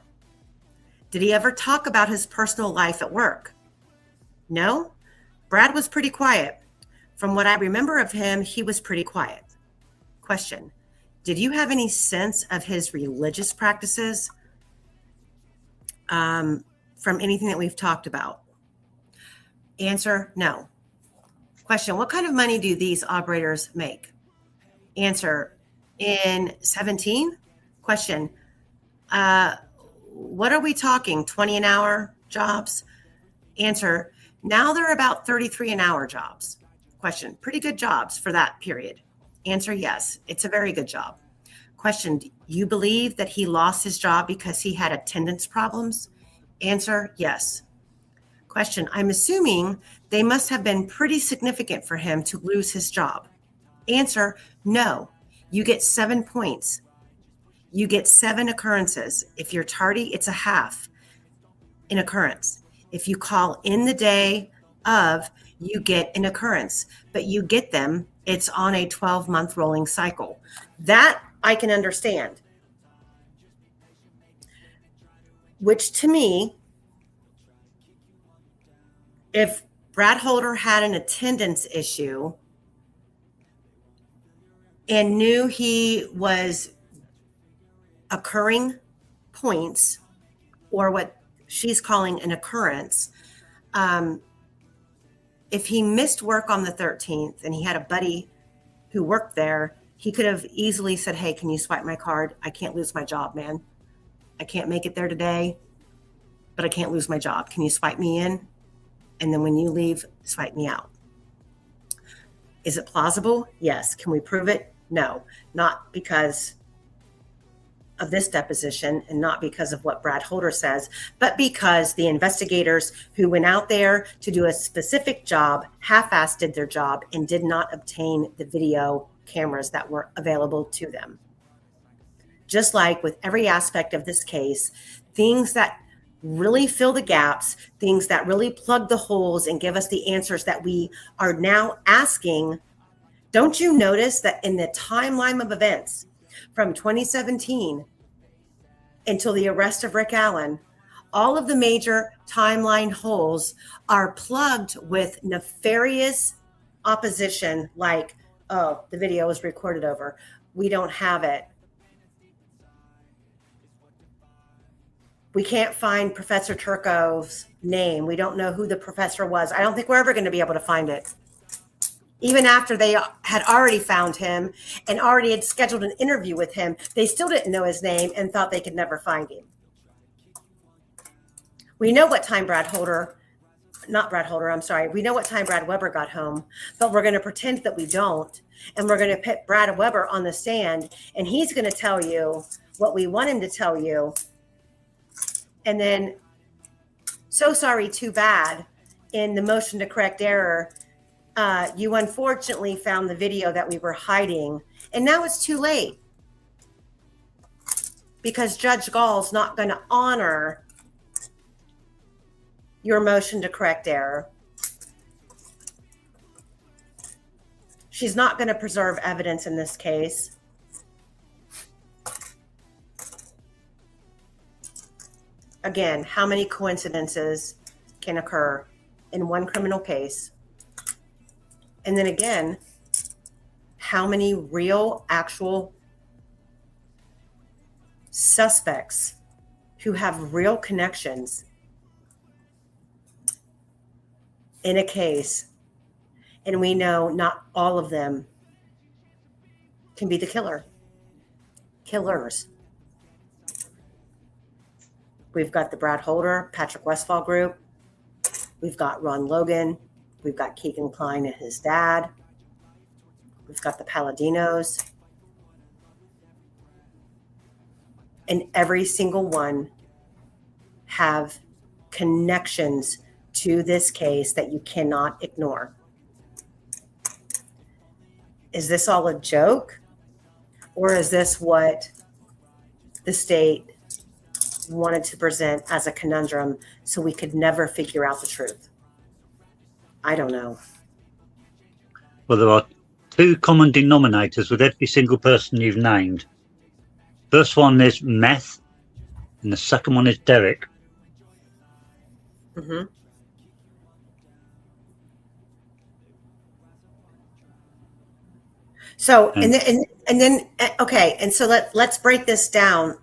Did he ever talk about his personal life at work? No. Brad was pretty quiet. From what I remember of him, he was pretty quiet. Question, did you have any sense of his religious practices from anything that we've talked about? Answer, no. Question, what kind of money do these operators make? Answer, in 17? Question, what are we talking, 20 an hour jobs? Answer, now they're about 33 an hour jobs. Question, pretty good jobs for that period. Answer, yes, it's a very good job. Question, do you believe that he lost his job because he had attendance problems? Answer, yes. Question, I'm assuming they must have been pretty significant for him to lose his job. Answer, no. You get 7 points. You get 7 occurrences. If you're tardy, it's a half an occurrence. If you call in the day of, you get an occurrence, but you get them, it's on a 12-month rolling cycle. That I can understand. Which to me, if Brad Holder had an attendance issue and knew he was occurring points, or what she's calling an occurrence, if he missed work on the 13th and he had a buddy who worked there, he could have easily said, hey, can you swipe my card? I can't lose my job, man. I can't make it there today, but I can't lose my job. Can you swipe me in? And then when you leave, swipe me out. Is it plausible? Yes. Can we prove it? No, not because of this deposition and not because of what Brad Holder says, but because the investigators who went out there to do a specific job half-assed did their job and did not obtain the video cameras that were available to them. Just like with every aspect of this case, things that really fill the gaps, things that really plug the holes and give us the answers that we are now asking. Don't you notice that in the timeline of events from 2017 until the arrest of Rick Allen, all of the major timeline holes are plugged with nefarious opposition, like, oh, the video was recorded over. We don't have it. We can't find Professor Turco's name. We don't know who the professor was. I don't think we're ever going to be able to find it. Even after they had already found him and already had scheduled an interview with him, they still didn't know his name and thought they could never find him. We know what time we know what time Brad Weber got home, but we're going to pretend that we don't. And we're going to put Brad Weber on the stand, and he's going to tell you what we want him to tell you. And then so sorry, too bad. In the motion to correct error, you unfortunately found the video that we were hiding, and now it's too late because Judge Gall's not going to honor your motion to correct error. She's not going to preserve evidence in this case. Again, how many coincidences can occur in one criminal case? And then again, how many real, actual suspects who have real connections in a case, and we know not all of them can be the killers. We've got the Brad Holder, Patrick Westphal group. We've got Ron Logan. We've got Keegan Kline and his dad. We've got the Paladinos. And every single one have connections to this case that you cannot ignore. Is this all a joke? Or is this what the state wanted to present as a conundrum so we could never figure out the truth? I don't know. Well, there are two common denominators with every single person you've named. First one is meth, and the second one is Derek. Mm-hmm. So, and then, okay, and so let's break this down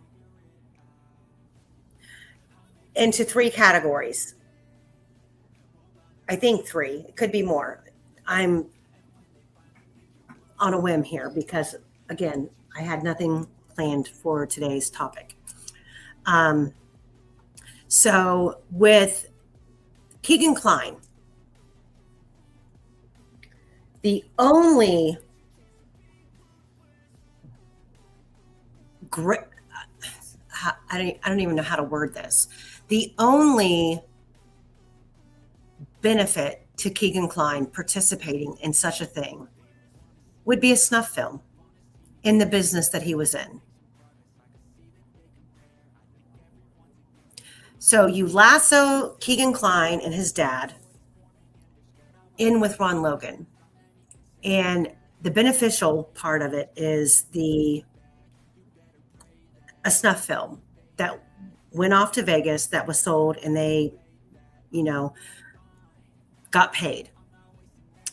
into three categories. I think three. It could be more. I'm on a whim here because, again, I had nothing planned for today's topic. So with Keegan Kline, the only I don't even know how to word this. The only benefit to Keegan Kline participating in such a thing would be a snuff film in the business that he was in. So you lasso Keegan Kline and his dad in with Ron Logan. And the beneficial part of it is a snuff film that went off to Vegas that was sold, and they, got paid.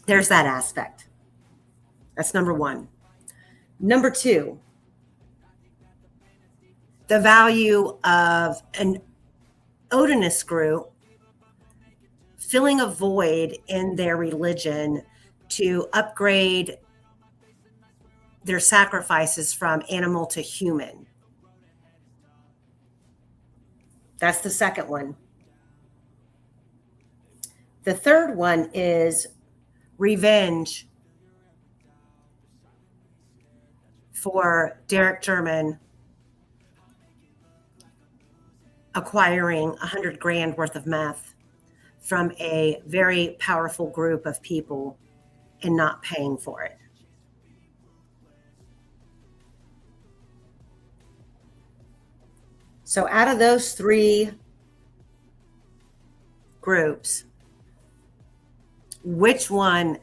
There's that aspect. That's number one. Number two, the value of an Odinist group filling a void in their religion to upgrade their sacrifices from animal to human. That's the second one. The third one is revenge for Derek German acquiring $100,000 worth of meth from a very powerful group of people and not paying for it. So out of those three groups, which one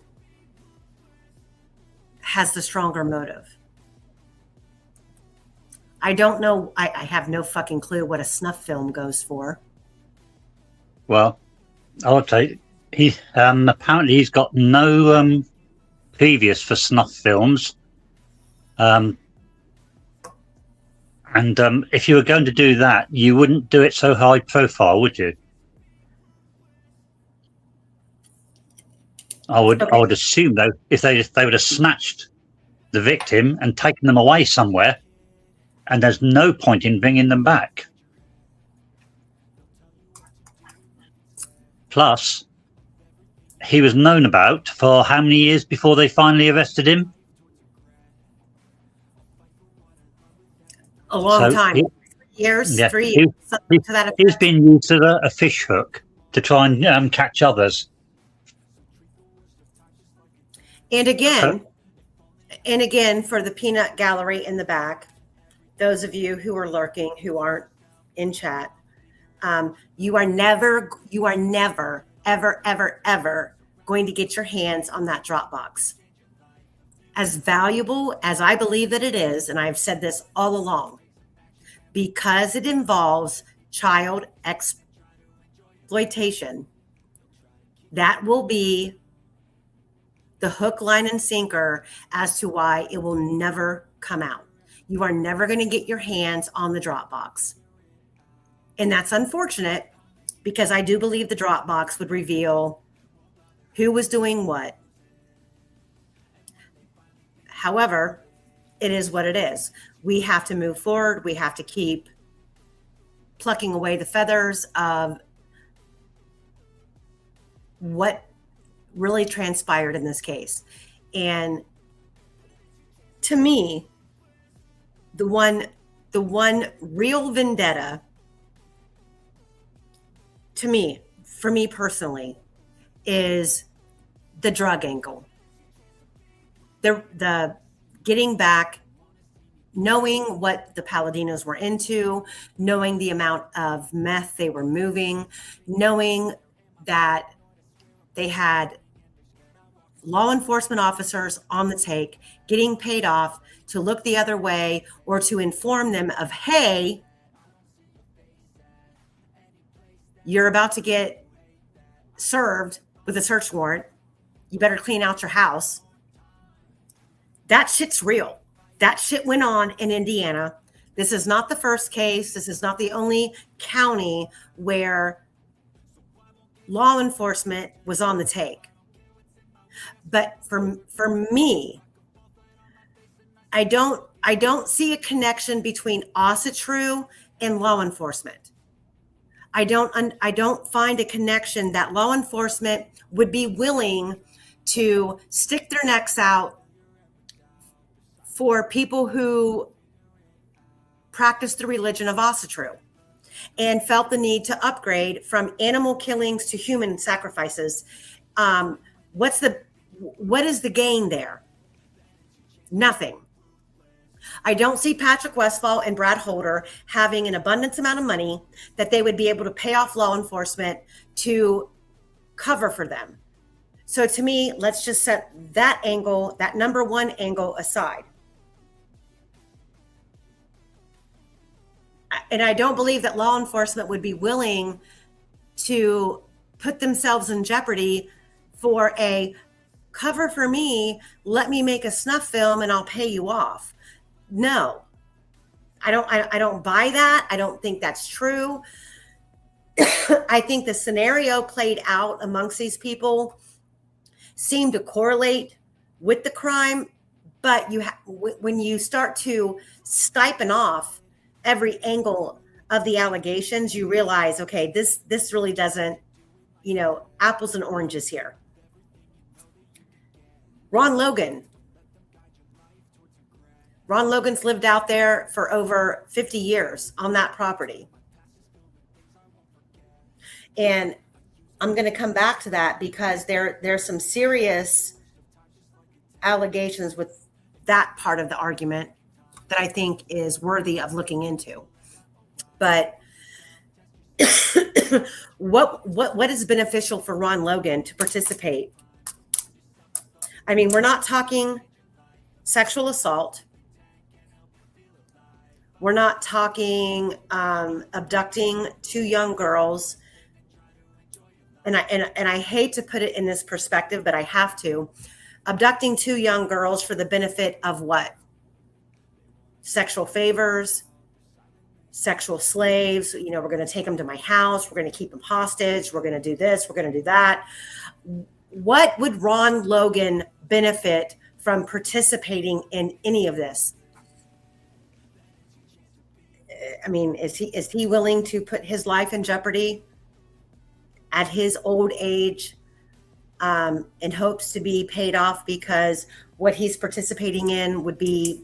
has the stronger motive? I don't know. I have no fucking clue what a snuff film goes for. Well, I'll tell you, he apparently he's got no previous for snuff films. And if you were going to do that, you wouldn't do it so high profile, would you? I would assume, though, if they would have snatched the victim and taken them away somewhere, and there's no point in bringing them back. Plus, he was known about for how many years before they finally arrested him? A long time. 3 years, yeah, 3 years, something to that effect. He's been used as a fish hook to try and catch others. And again, for the peanut gallery in the back, those of you who are lurking, who aren't in chat, you are never, ever, ever, ever going to get your hands on that Dropbox. As valuable as I believe that it is, and I've said this all along, because it involves child exploitation, that will be the hook, line, and sinker as to why it will never come out. You are never going to get your hands on the Dropbox. And that's unfortunate, because I do believe the Dropbox would reveal who was doing what. However, it is what it is. We have to move forward. We have to keep plucking away the feathers of what really transpired in this case. And to me, the one real vendetta, to me, for me personally, is the drug angle. The getting back, knowing what the Paladinos were into, knowing the amount of meth they were moving, knowing that they had law enforcement officers on the take, getting paid off to look the other way or to inform them of, hey, you're about to get served with a search warrant. You better clean out your house. That shit's real. That shit went on in Indiana. This is not the first case. This is not the only county where law enforcement was on the take. But for me, I don't see a connection between Ossetru and law enforcement. I don't find a connection that law enforcement would be willing to stick their necks out for people who practice the religion of Ossetru and felt the need to upgrade from animal killings to human sacrifices. What is the gain there? Nothing. I don't see Patrick Westfall and Brad Holder having an abundance amount of money that they would be able to pay off law enforcement to cover for them. So to me, let's just set that angle, that number one angle aside. And I don't believe that law enforcement would be willing to put themselves in jeopardy for a cover for me, let me make a snuff film and I'll pay you off. No, I don't buy that. I don't think that's true. I think the scenario played out amongst these people seemed to correlate with the crime, but when you start to stipend off every angle of the allegations, you realize, okay, this really doesn't, apples and oranges here. Ron Logan's lived out there for over 50 years on that property. And I'm going to come back to that because there's some serious allegations with that part of the argument that I think is worthy of looking into. But what is beneficial for Ron Logan to participate? I mean, we're not talking sexual assault. We're not talking abducting two young girls. And I hate to put it in this perspective, but I have to. Abducting two young girls for the benefit of what? Sexual favors, sexual slaves. We're going to take them to my house. We're going to keep them hostage. We're going to do this. We're going to do that. What would Ron Logan benefit from participating in any of this? I mean, is he willing to put his life in jeopardy at his old age in hopes to be paid off because what he's participating in would be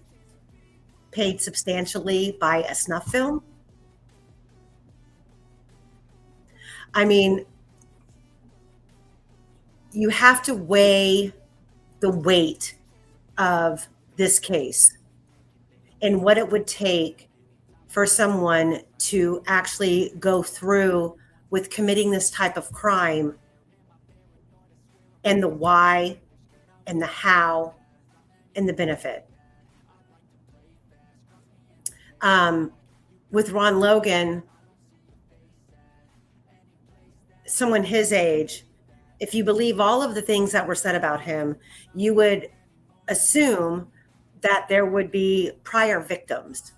paid substantially by a snuff film? I mean, you have to weigh the weight of this case and what it would take for someone to actually go through with committing this type of crime, and the why and the how and the benefit. With Ron Logan, someone his age, if you believe all of the things that were said about him, you would assume that there would be prior victims.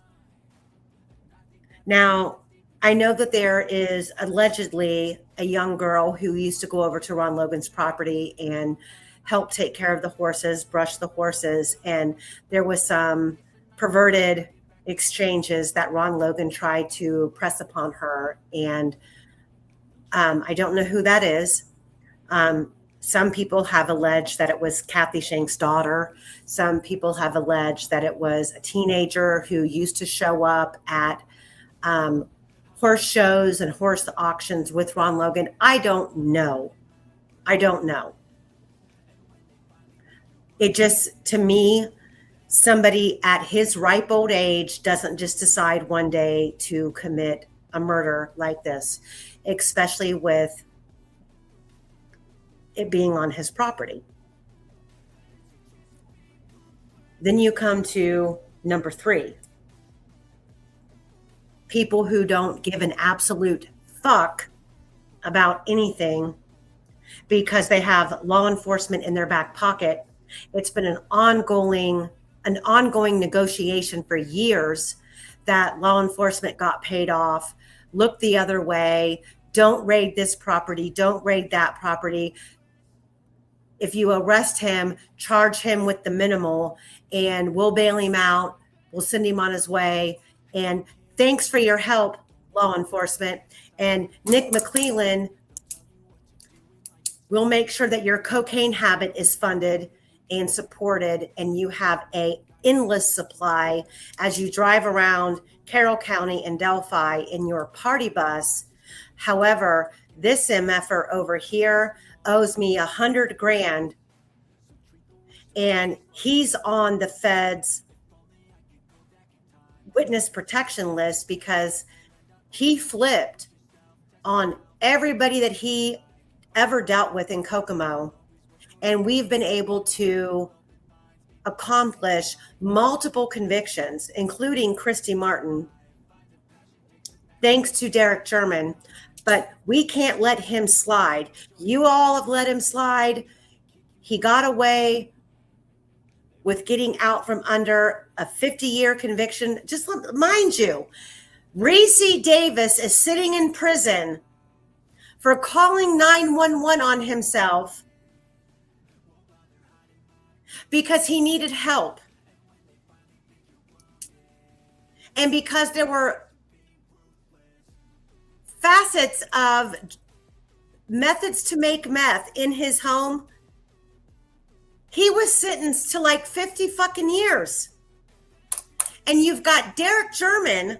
Now, I know that there is allegedly a young girl who used to go over to Ron Logan's property and help take care of the horses, brush the horses, and there was some perverted exchanges that Ron Logan tried to press upon her. And I don't know who that is. Some people have alleged that it was Kathy Shank's daughter. Some people have alleged that it was a teenager who used to show up at horse shows and horse auctions with Ron Logan. I don't know. It just, to me, somebody at his ripe old age doesn't just decide one day to commit a murder like this, especially with it being on his property. Then you come to number 3. People who don't give an absolute fuck about anything because they have law enforcement in their back pocket. It's been an ongoing negotiation for years that law enforcement got paid off, look the other way, don't raid this property, don't raid that property. If you arrest him, charge him with the minimal, and we'll bail him out. We'll send him on his way. And thanks for your help, law enforcement. And Nick McClellan will make sure that your cocaine habit is funded and supported, and you have a endless supply as you drive around Carroll County and Delphi in your party bus. However, this MFer over here owes me $100,000, and he's on the Fed's witness protection list because he flipped on everybody that he ever dealt with in Kokomo. And we've been able to accomplish multiple convictions, including Christy Martin, thanks to Derek German. But we can't let him slide. You all have let him slide. He got away with getting out from under a 50-year conviction. Just mind you, Reese Davis is sitting in prison for calling 911 on himself because he needed help. And because there were facets of methods to make meth in his home, he was sentenced to like 50 fucking years. And you've got Derek German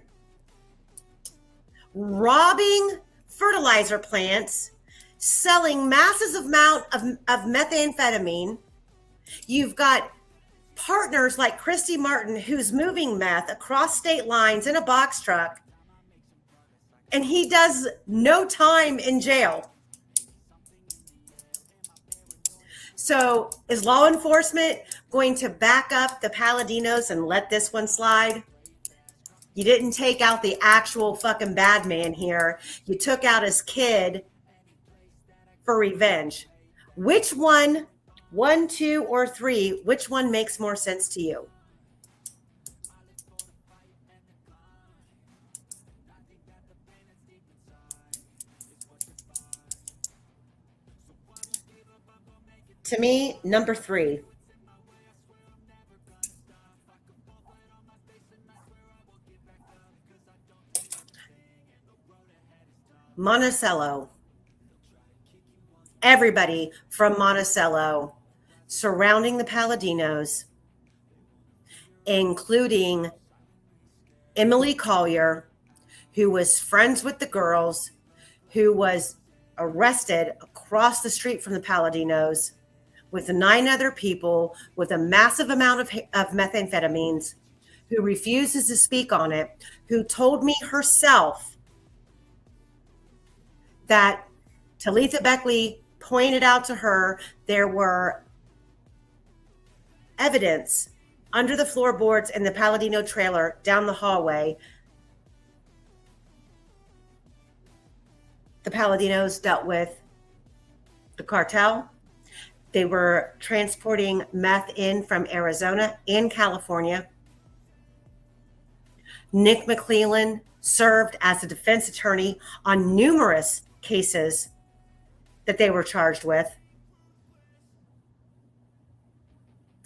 robbing fertilizer plants, selling massive amount of methamphetamine. You've got partners like Christy Martin, who's moving meth across state lines in a box truck, and he does no time in jail. So is law enforcement going to back up the Paladinos and let this one slide? You didn't take out the actual fucking bad man here. You took out his kid for revenge. Which one, 2, or 3, which one makes more sense to you? To me, number 3. Monticello. Everybody from Monticello surrounding the Paladinos, including Emily Collier, who was friends with the girls, who was arrested across the street from the Paladinos with 9 other people with a massive amount of methamphetamines, who refuses to speak on it, who told me herself that Talitha Beckley pointed out to her there were evidence under the floorboards in the Palladino trailer down the hallway. The Palladinos dealt with the cartel. They were transporting meth in from Arizona and California. Nick McClellan served as a defense attorney on numerous cases that they were charged with.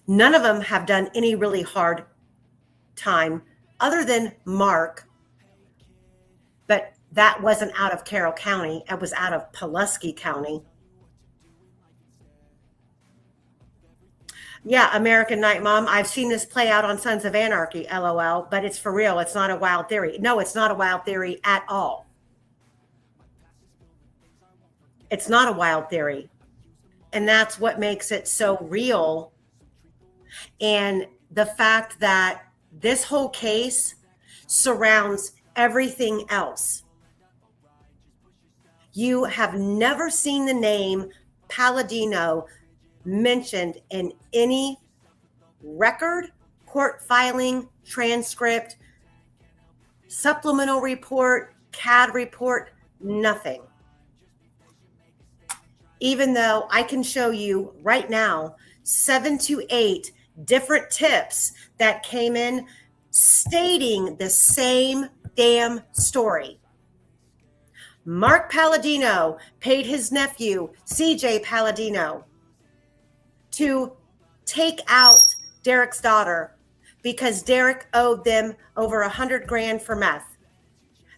None of them have done any really hard time other than Mark, but that wasn't out of Carroll County. It was out of Pulaski County. Yeah, American Night Mom, I've seen this play out on Sons of Anarchy, LOL, but it's for real. It's not a wild theory. No, it's not a wild theory at all. It's not a wild theory. And that's what makes it so real. And the fact that this whole case surrounds everything else. You have never seen the name Palladino mentioned in any record, court filing, transcript, supplemental report, CAD report, nothing. Even though I can show you right now 7 to 8 different tips that came in stating the same damn story. Mark Palladino paid his nephew, CJ Palladino, to take out Derek's daughter because Derek owed them over $100,000 for meth.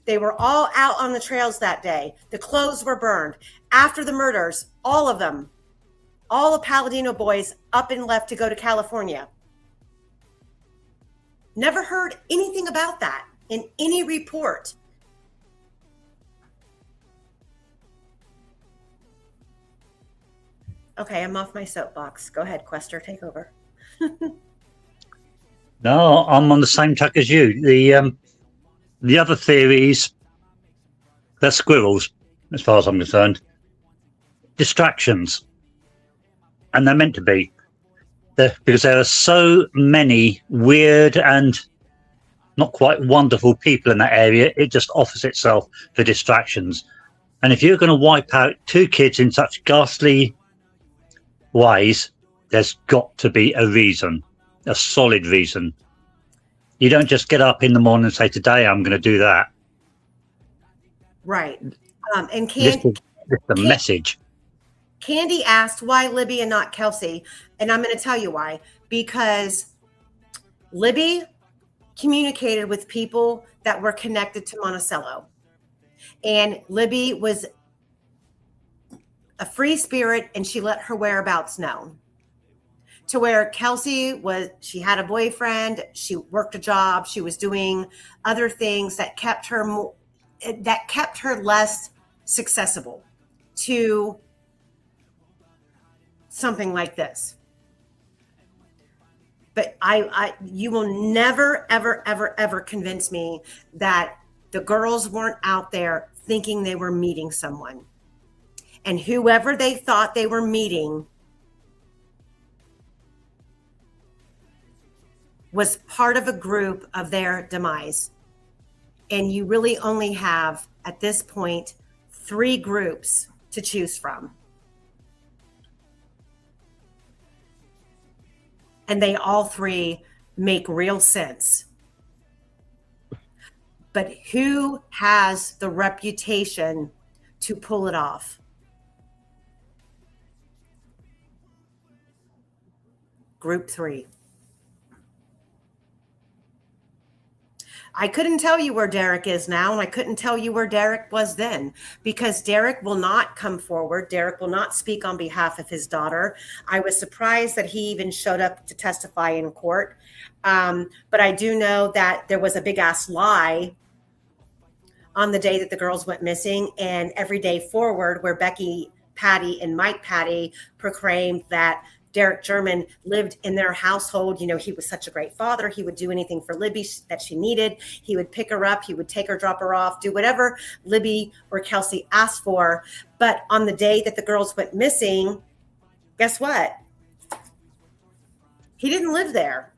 They were all out on the trails that day. The clothes were burned. After the murders, all of them, all the Palladino boys up and left to go to California. Never heard anything about that in any report. Okay, I'm off my soapbox. Go ahead, Quester, take over. No, I'm on the same track as you. The other theories, they're squirrels, as far as I'm concerned. Distractions. And they're meant to be. Because there are so many weird and not quite wonderful people in that area, it just offers itself for distractions. And if you're going to wipe out 2 kids in such ghastly ways, there's got to be a reason, a solid reason. You don't just get up in the morning and say, today I'm going to do that. Right. And This is the message. Candy asked why Libby and not Kelsey. And I'm going to tell you why. Because Libby communicated with people that were connected to Monticello. And Libby was a free spirit and she let her whereabouts known. To where Kelsey she had a boyfriend, she worked a job, she was doing other things that kept her less accessible to something like this. But you will never, ever, ever, ever convince me that the girls weren't out there thinking they were meeting someone. And whoever they thought they were meeting was part of a group of their demise. And you really only have, at this point, 3 groups to choose from. And they all 3 make real sense. But who has the reputation to pull it off? Group 3. I couldn't tell you where Derek is now, and I couldn't tell you where Derek was then, because Derek will not come forward. Derek will not speak on behalf of his daughter. I was surprised that he even showed up to testify in court. But I do know that there was a big ass lie on the day that the girls went missing, and every day forward, where Becky Patty and Mike Patty proclaimed that Derek German lived in their household. You know, he was such a great father. He would do anything for Libby that she needed. He would pick her up. He would take her, drop her off, do whatever Libby or Kelsey asked for. But on the day that the girls went missing, guess what? He didn't live there.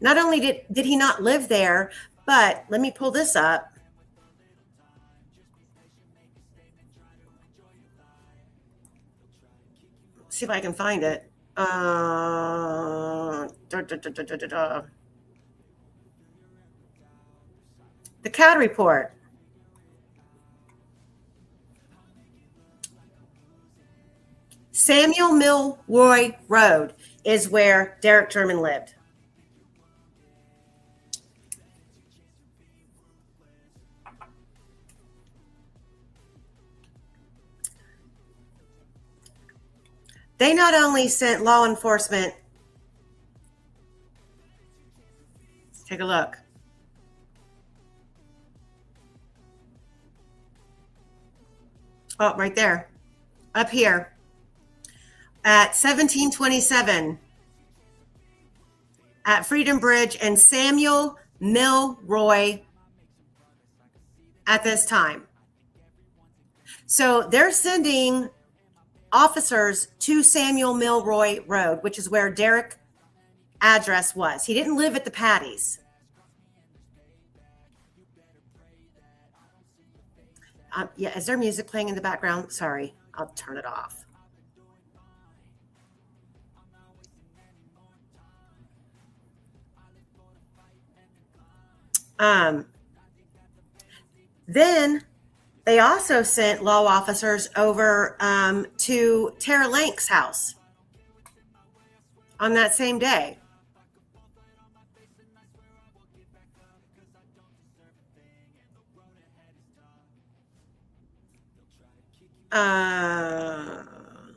Not only did he not live there, but let me pull this up. See if I can find it. The CAD report. Samuel Milroy Road is where Derek German lived. They not only sent law enforcement. Let's take a look. Oh, right there. Up here. At 1727 at Freedom Bridge and Samuel Milroy at this time. So they're sending officers to Samuel Milroy Road, which is where Derek's address was. He didn't live at the Patties. Yeah, is there music playing in the background? Sorry, I'll turn it off. Then they also sent law officers over to Tara Lank's house on that same day.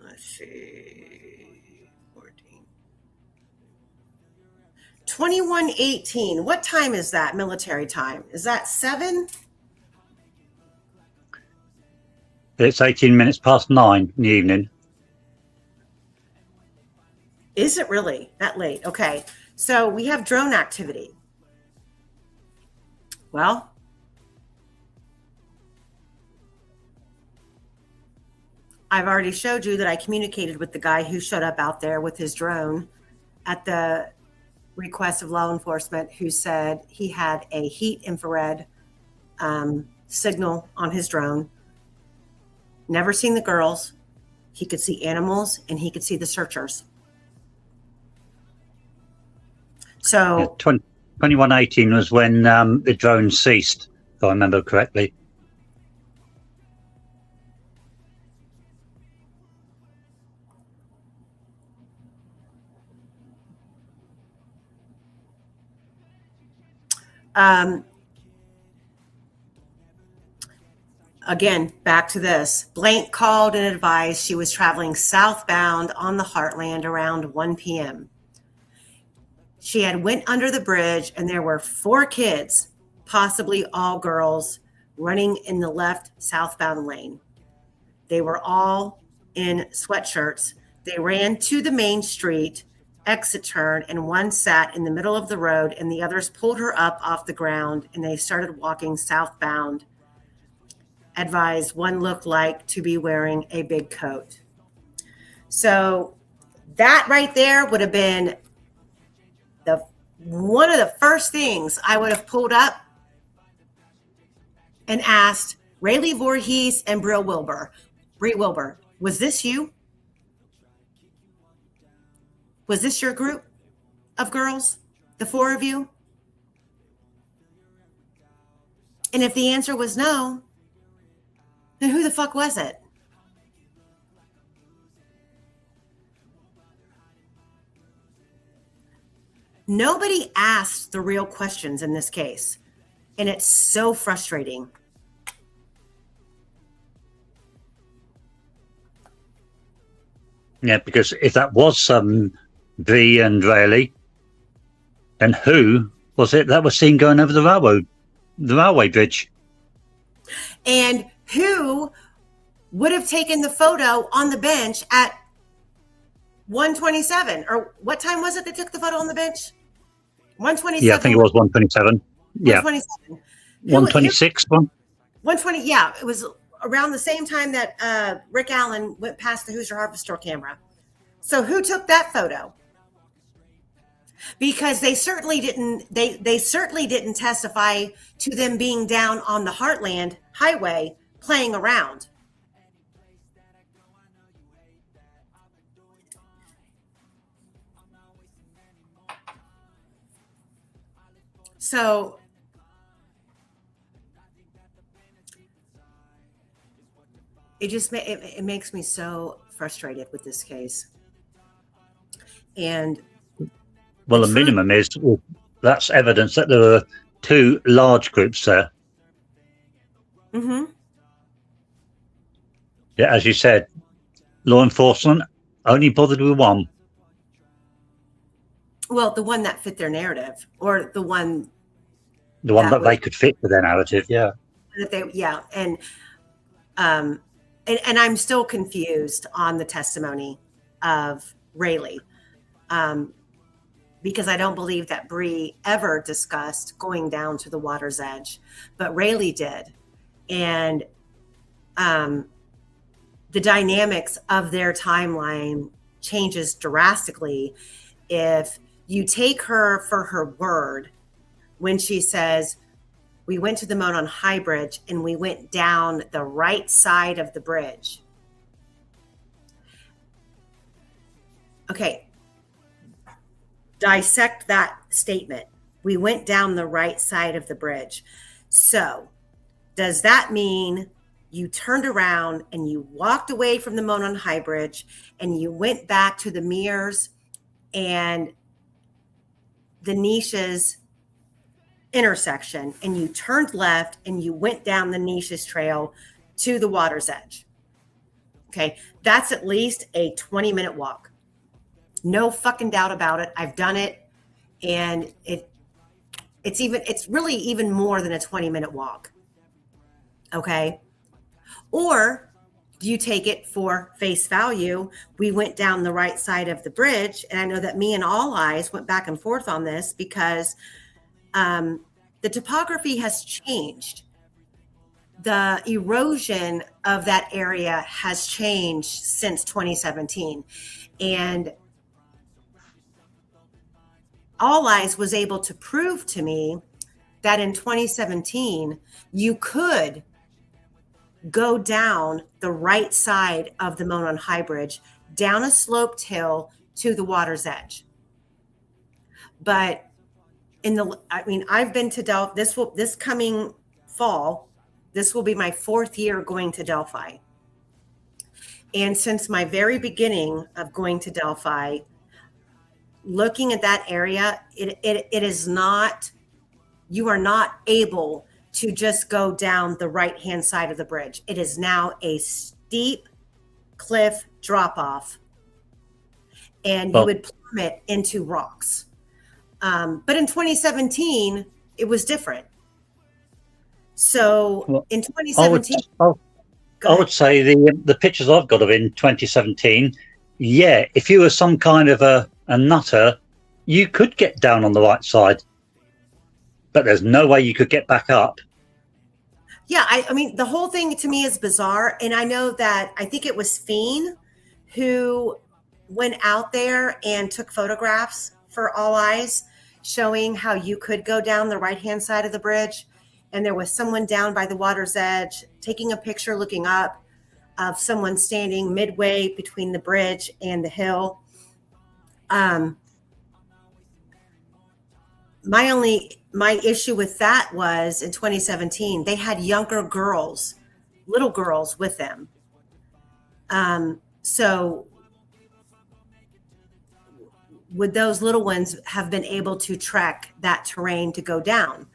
Let's see. 21:18. What time is that? Military time. Is that 7? It's 18 minutes past 9 in the evening. Is it really that late? Okay. So we have drone activity. Well, I've already showed you that I communicated with the guy who showed up out there with his drone at the request of law enforcement, who said he had a heat infrared signal on his drone. Never seen the girls. He could see animals and he could see the searchers. So Yeah, 2118 was when the drone ceased, if I remember correctly. Again, back to this. Blank called and advised she was traveling southbound on the Heartland around 1 p.m. She had went under the bridge and there were 4 kids, possibly all girls, running in the left southbound lane. They were all in sweatshirts. They ran to the main street exit turn, and one sat in the middle of the road and the others pulled her up off the ground and they started walking southbound. Advised one looked like to be wearing a big coat. So that right there would have been one of the first things I would have pulled up and asked Rayleigh Voorhees and Bree Wilbur, was this you? Was this your group of girls, the 4 of you? And if the answer was no, then who the fuck was it? Nobody asked the real questions in this case, and it's so frustrating. Yeah, because if that was Bree and Rayleigh, then who was it that was seen going over the railway bridge? And who would have taken the photo on the bench at 1:27? Or what time was it they took the photo on the bench? 1:27. Yeah, I think it was 1:27. Yeah. 1:27. 1:26. 1:20. Yeah, it was around the same time that Rick Allen went past the Hoosier Hardware Store camera. So who took that photo? Because they certainly didn't. They certainly didn't testify to them being down on the Heartland Highway playing around. So it makes me so frustrated with this case. And well, the minimum is that's evidence that there were two large groups there. Mm-hmm. Yeah, as you said, law enforcement only bothered with one. Well, the one that fit their narrative, or the one that they could fit for their narrative. Yeah. And I'm still confused on the testimony of Rayleigh, because I don't believe that Bree ever discussed going down to the water's edge, but Rayleigh did. And the dynamics of their timeline changes drastically if you take her for her word when she says, we went to the Monon High Bridge and we went down the right side of the bridge. Okay. Dissect that statement. We went down the right side of the bridge. So does that mean you turned around and you walked away from the Monon High Bridge and you went back to the Mears and the Niches intersection, and you turned left and you went down the Niches trail to the water's edge? Okay, that's at least a 20-minute walk. No fucking doubt about it. I've done it, and it's really even more than a 20-minute walk. Okay? Or do you take it for face value? We went down the right side of the bridge, and I know that me and All Eyes went back and forth on this because the topography has changed. The erosion of that area has changed since 2017. And All Eyes was able to prove to me that in 2017, you could go down the right side of the Monon High Bridge, down a sloped hill to the water's edge. But I've been to Delphi. This coming fall, this will be my 4th year going to Delphi. And since my very beginning of going to Delphi, looking at that area, it is not, you are not able to just go down the right-hand side of the bridge. It is now a steep cliff drop-off, and you would plummet into rocks. But in 2017, it was different. So in 2017, I would say the pictures I've got of in 2017, yeah, if you were some kind of a nutter, you could get down on the right side, but there's no way you could get back up. Yeah, I mean, the whole thing to me is bizarre. And I know that I think it was Fiend who went out there and took photographs for All Eyes, showing how you could go down the right-hand side of the bridge. And there was someone down by the water's edge taking a picture, looking up, of someone standing midway between the bridge and the hill. My issue with that was in 2017, they had younger girls, little girls with them. So would those little ones have been able to trek that terrain to go down?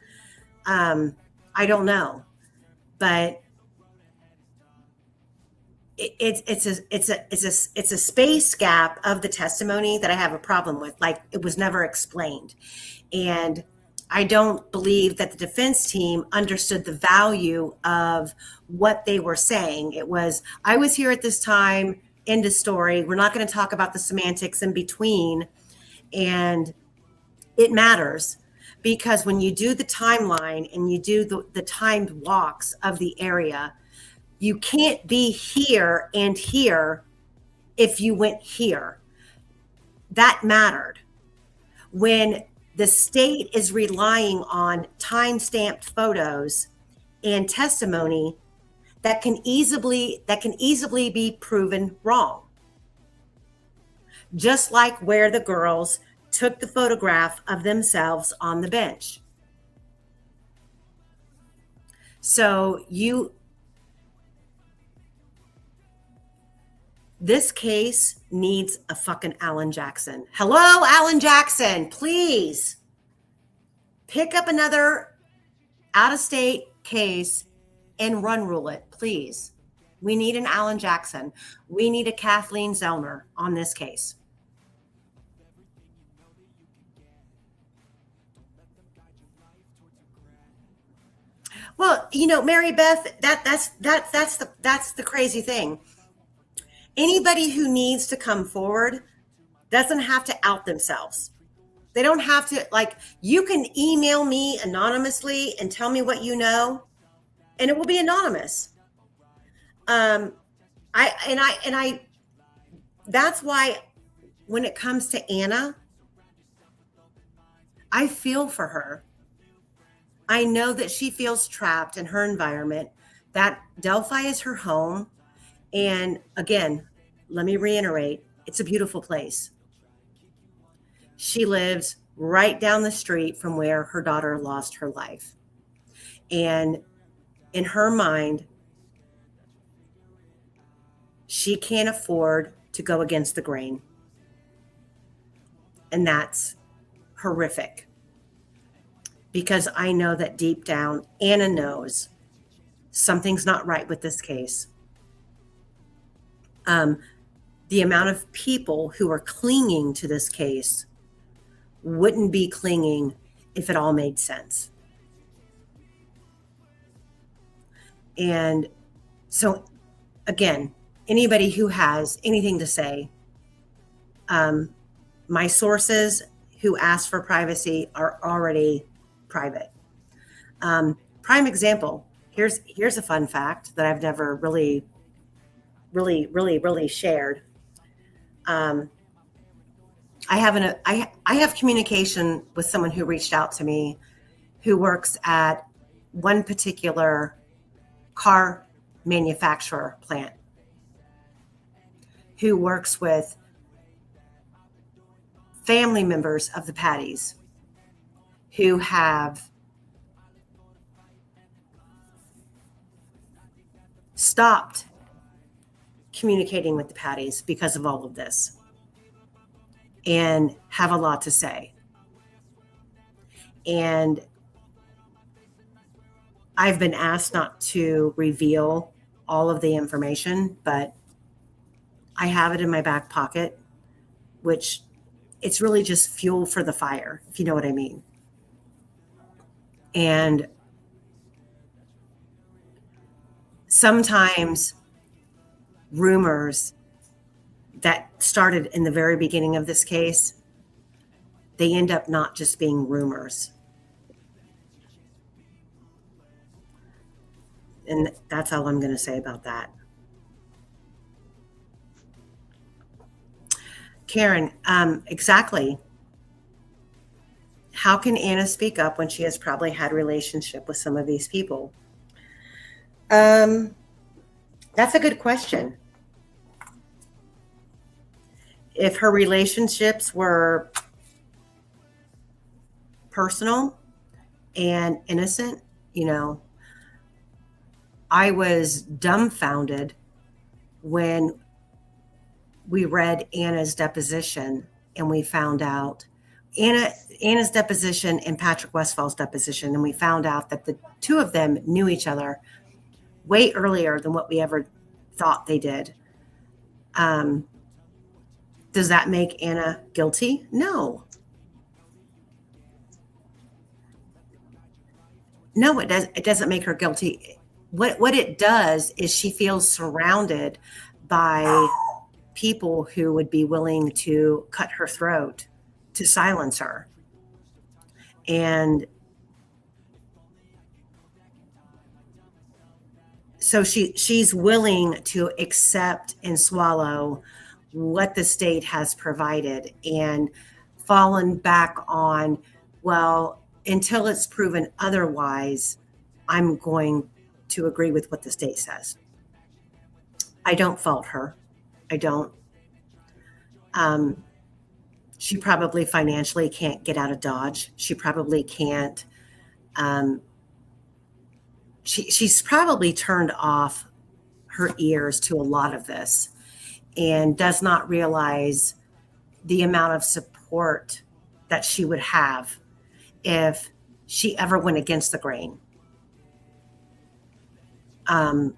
I don't know, but it's a space gap of the testimony that I have a problem with. Like, it was never explained. And I don't believe that the defense team understood the value of what they were saying. It was, I was here at this time, end of story. We're not going to talk about the semantics in between. And it matters because when you do the timeline and you do the timed walks of the area, you can't be here and here if you went here. That mattered. When the state is relying on time-stamped photos and testimony that can easily be proven wrong. Just like where the girls took the photograph of themselves on the bench. So this case needs a fucking Alan Jackson. Hello, Alan Jackson, please pick up another out-of-state case and run rule it, please. We need an Alan Jackson. We need a Kathleen Zellner on this case. Well, Mary Beth, that's the crazy thing. Anybody who needs to come forward doesn't have to out themselves. They don't have to, you can email me anonymously and tell me what you know, and it will be anonymous. That's why when it comes to Anna, I feel for her. I know that she feels trapped in her environment, that Delphi is her home. And again, let me reiterate, it's a beautiful place. She lives right down the street from where her daughter lost her life. And in her mind, she can't afford to go against the grain. And that's horrific. Because I know that deep down, Anna knows something's not right with this case. The amount of people who are clinging to this case wouldn't be clinging if it all made sense. And so, again, anybody who has anything to say, my sources who ask for privacy are already private. Prime example, here's a fun fact that I've never really shared. I have communication with someone who reached out to me who works at one particular car manufacturer plant, who works with family members of the Patties who have stopped communicating with the Patties because of all of this and have a lot to say. And I've been asked not to reveal all of the information, but I have it in my back pocket, which it's really just fuel for the fire, if you know what I mean. And sometimes rumors that started in the very beginning of this case, they end up not just being rumors. And that's all I'm going to say about that. Karen, exactly. How can Anna speak up when she has probably had a relationship with some of these people? That's a good question. If her relationships were personal and innocent, I was dumbfounded when we read Anna's deposition and we found out Anna's deposition and Patrick Westfall's deposition, and we found out that the two of them knew each other way earlier than what we ever thought they did. Does that make Anna guilty? No. No, it does. It doesn't make her guilty. What it does is she feels surrounded by people who would be willing to cut her throat to silence her. And so she's willing to accept and swallow what the state has provided and fallen back on, well, until it's proven otherwise, I'm going to agree with what the state says. I don't fault her. I don't. She probably financially can't get out of Dodge. She probably can't. She's probably turned off her ears to a lot of this and does not realize the amount of support that she would have if she ever went against the grain. And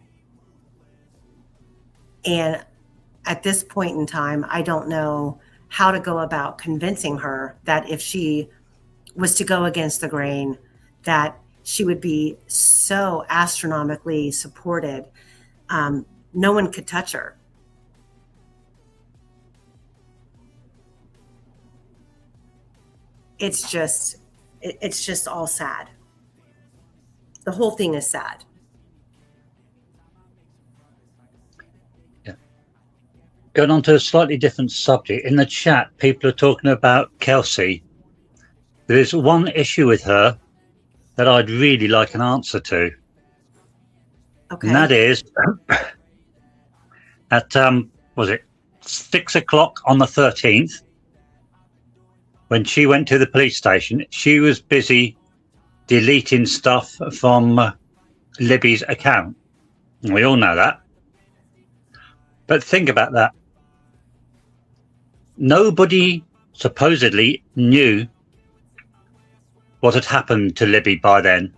at this point in time, I don't know how to go about convincing her that if she was to go against the grain, that she would be so astronomically supported. No one could touch her. It's just all sad. The whole thing is sad. Yeah. Going on to a slightly different subject. In the chat, people are talking about Kelsey. There is one issue with her that I'd really like an answer to. Okay. And that is at, was it 6 o'clock on the 13th, when she went to the police station, she was busy deleting stuff from Libby's account. And we all know that. But think about that. Nobody supposedly knew what had happened to Libby by then.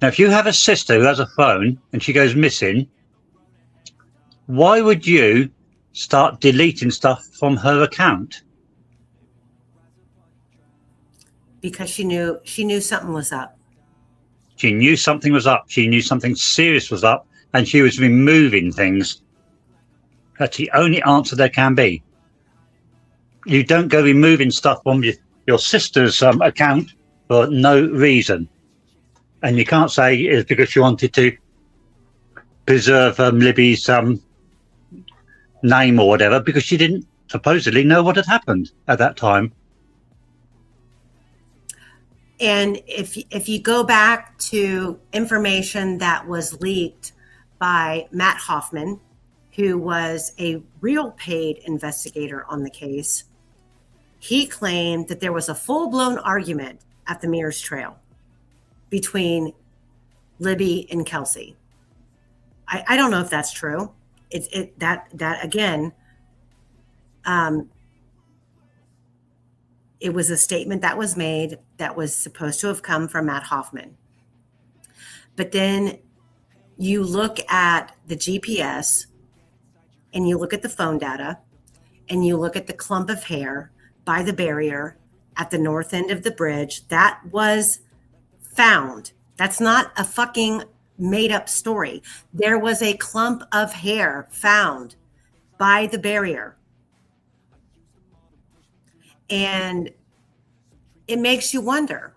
Now, if you have a sister who has a phone and she goes missing, why would you start deleting stuff from her account? Because she knew something was up. She knew something was up. She knew something serious was up, and she was removing things. That's the only answer there can be. You don't go removing stuff from your sister's account for no reason. And you can't say it's because she wanted to preserve Libby's name or whatever, because she didn't supposedly know what had happened at that time. And if you go back to information that was leaked by Matt Hoffman, who was a real paid investigator on the case, he claimed that there was a full-blown argument at the Mears Trail between Libby and Kelsey. I don't know if that's true. That again, it was a statement that was made that was supposed to have come from Matt Hoffman. But then you look at the GPS and you look at the phone data and you look at the clump of hair by the barrier at the north end of the bridge that was found. That's not a fucking made up story. There was a clump of hair found by the barrier. And it makes you wonder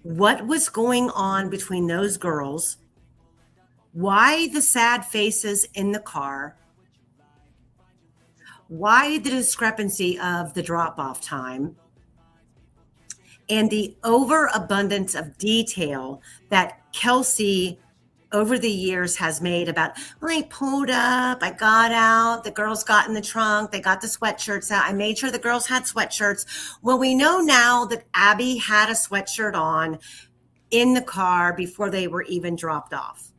what was going on between those girls, why the sad faces in the car, why the discrepancy of the drop-off time, and the overabundance of detail that Kelsey over the years has made about, well, I pulled up, I got out, the girls got in the trunk, they got the sweatshirts out, I made sure the girls had sweatshirts. Well, we know now that Abby had a sweatshirt on in the car before they were even dropped off.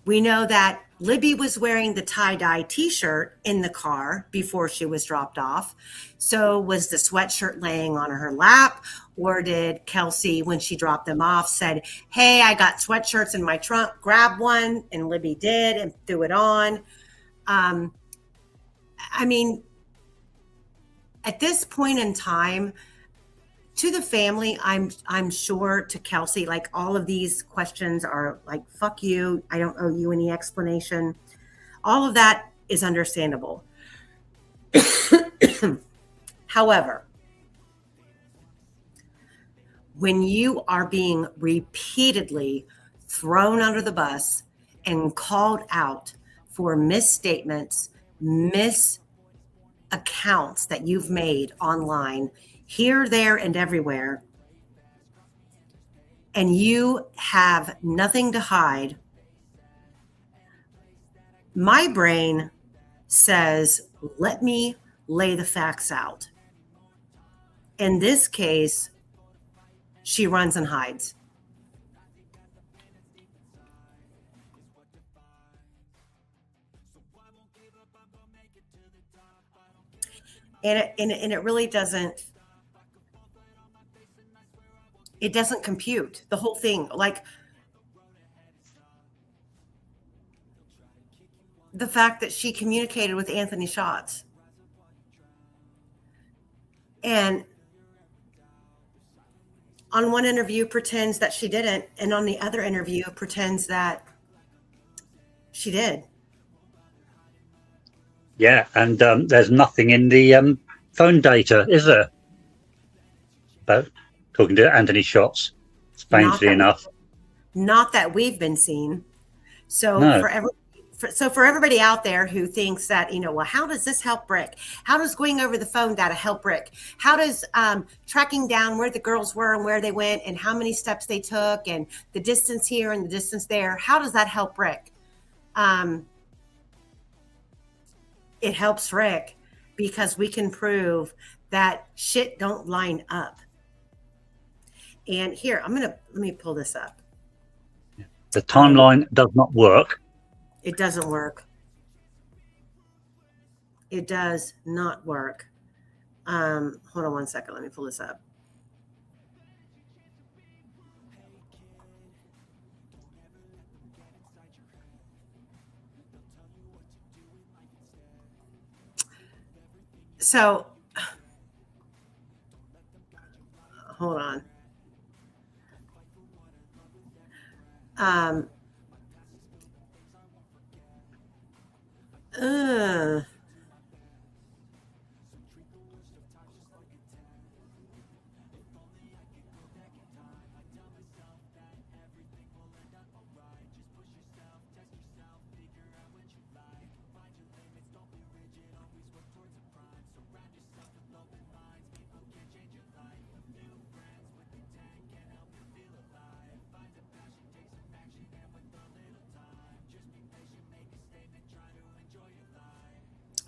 We know that Libby was wearing the tie-dye t-shirt in the car before she was dropped off. So was the sweatshirt laying on her lap, or did Kelsey, when she dropped them off, said, hey, I got sweatshirts in my trunk, grab one, and Libby did and threw it on. I mean, at this point in time, to the family, I'm sure, to Kelsey, like, all of these questions are like, fuck you, I don't owe you any explanation. All of that is understandable. However, when you are being repeatedly thrown under the bus and called out for misstatements, misaccounts that you've made online, here, there, and everywhere, and you have nothing to hide, my brain says, let me lay the facts out. In this case, she runs and hides. And it really doesn't, it doesn't compute the whole thing. Like, the fact that she communicated with Anthony Schatz, and on one interview pretends that she didn't, and on the other interview pretends that she did. Yeah, and there's nothing in the phone data, is there? About talking to Anthony Schatz, strangely enough. Not that we've been seeing. So No. for everybody out there who thinks that, well, how does this help Rick? How does going over the phone data help Rick? How does tracking down where the girls were and where they went and how many steps they took and the distance here and the distance there, how does that help Rick? It helps Rick because we can prove that shit don't line up. And here, let me pull this up. The timeline does not work. It doesn't work. It does not work. Hold on one second. Let me pull this up. So, hold on.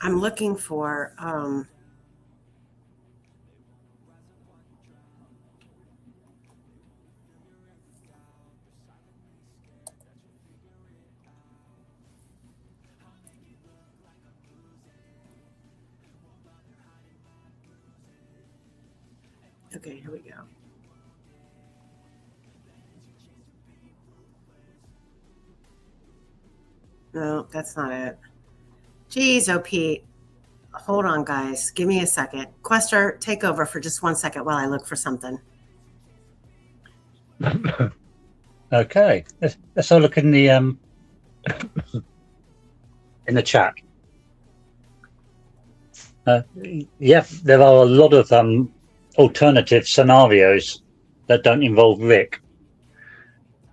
I'm looking for okay, here we go. No, that's not it. Jeez, oh, Pete. Hold on, guys. Give me a second. Quester, take over for just 1 second while I look for something. Okay. Let's have a look in the chat. Yeah, there are a lot of alternative scenarios that don't involve Rick.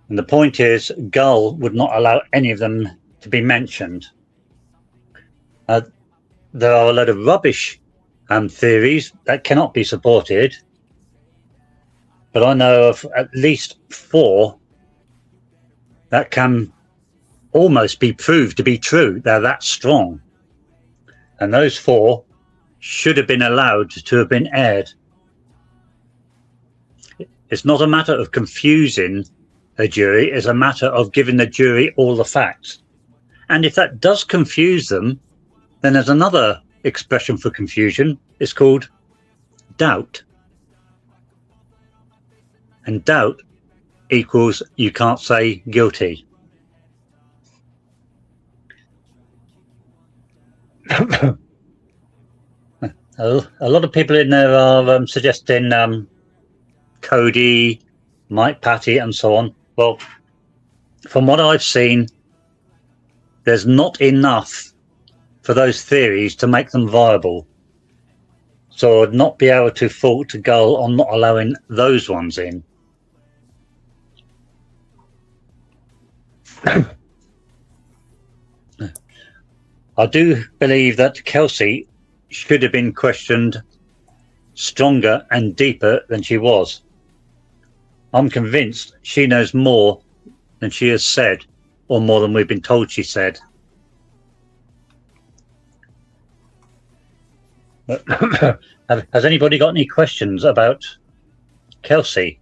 And the point is, Gull would not allow any of them to be mentioned. There are a lot of rubbish theories that cannot be supported, but I know of at least 4 that can almost be proved to be true. They're that strong. And those 4 should have been allowed to have been aired. It's not a matter of confusing a jury, it's a matter of giving the jury all the facts. And if that does confuse them, then there's another expression for confusion. It's called doubt. And doubt equals you can't say guilty. A lot of people in there are suggesting Cody, Mike Patty, and so on. Well, from what I've seen, there's not enough for those theories to make them viable. So I'd not be able to fault Gull on not allowing those ones in. I do believe that Kelsey should have been questioned stronger and deeper than she was. I'm convinced she knows more than she has said, or more than we've been told she said. Has anybody got any questions about Kelsey?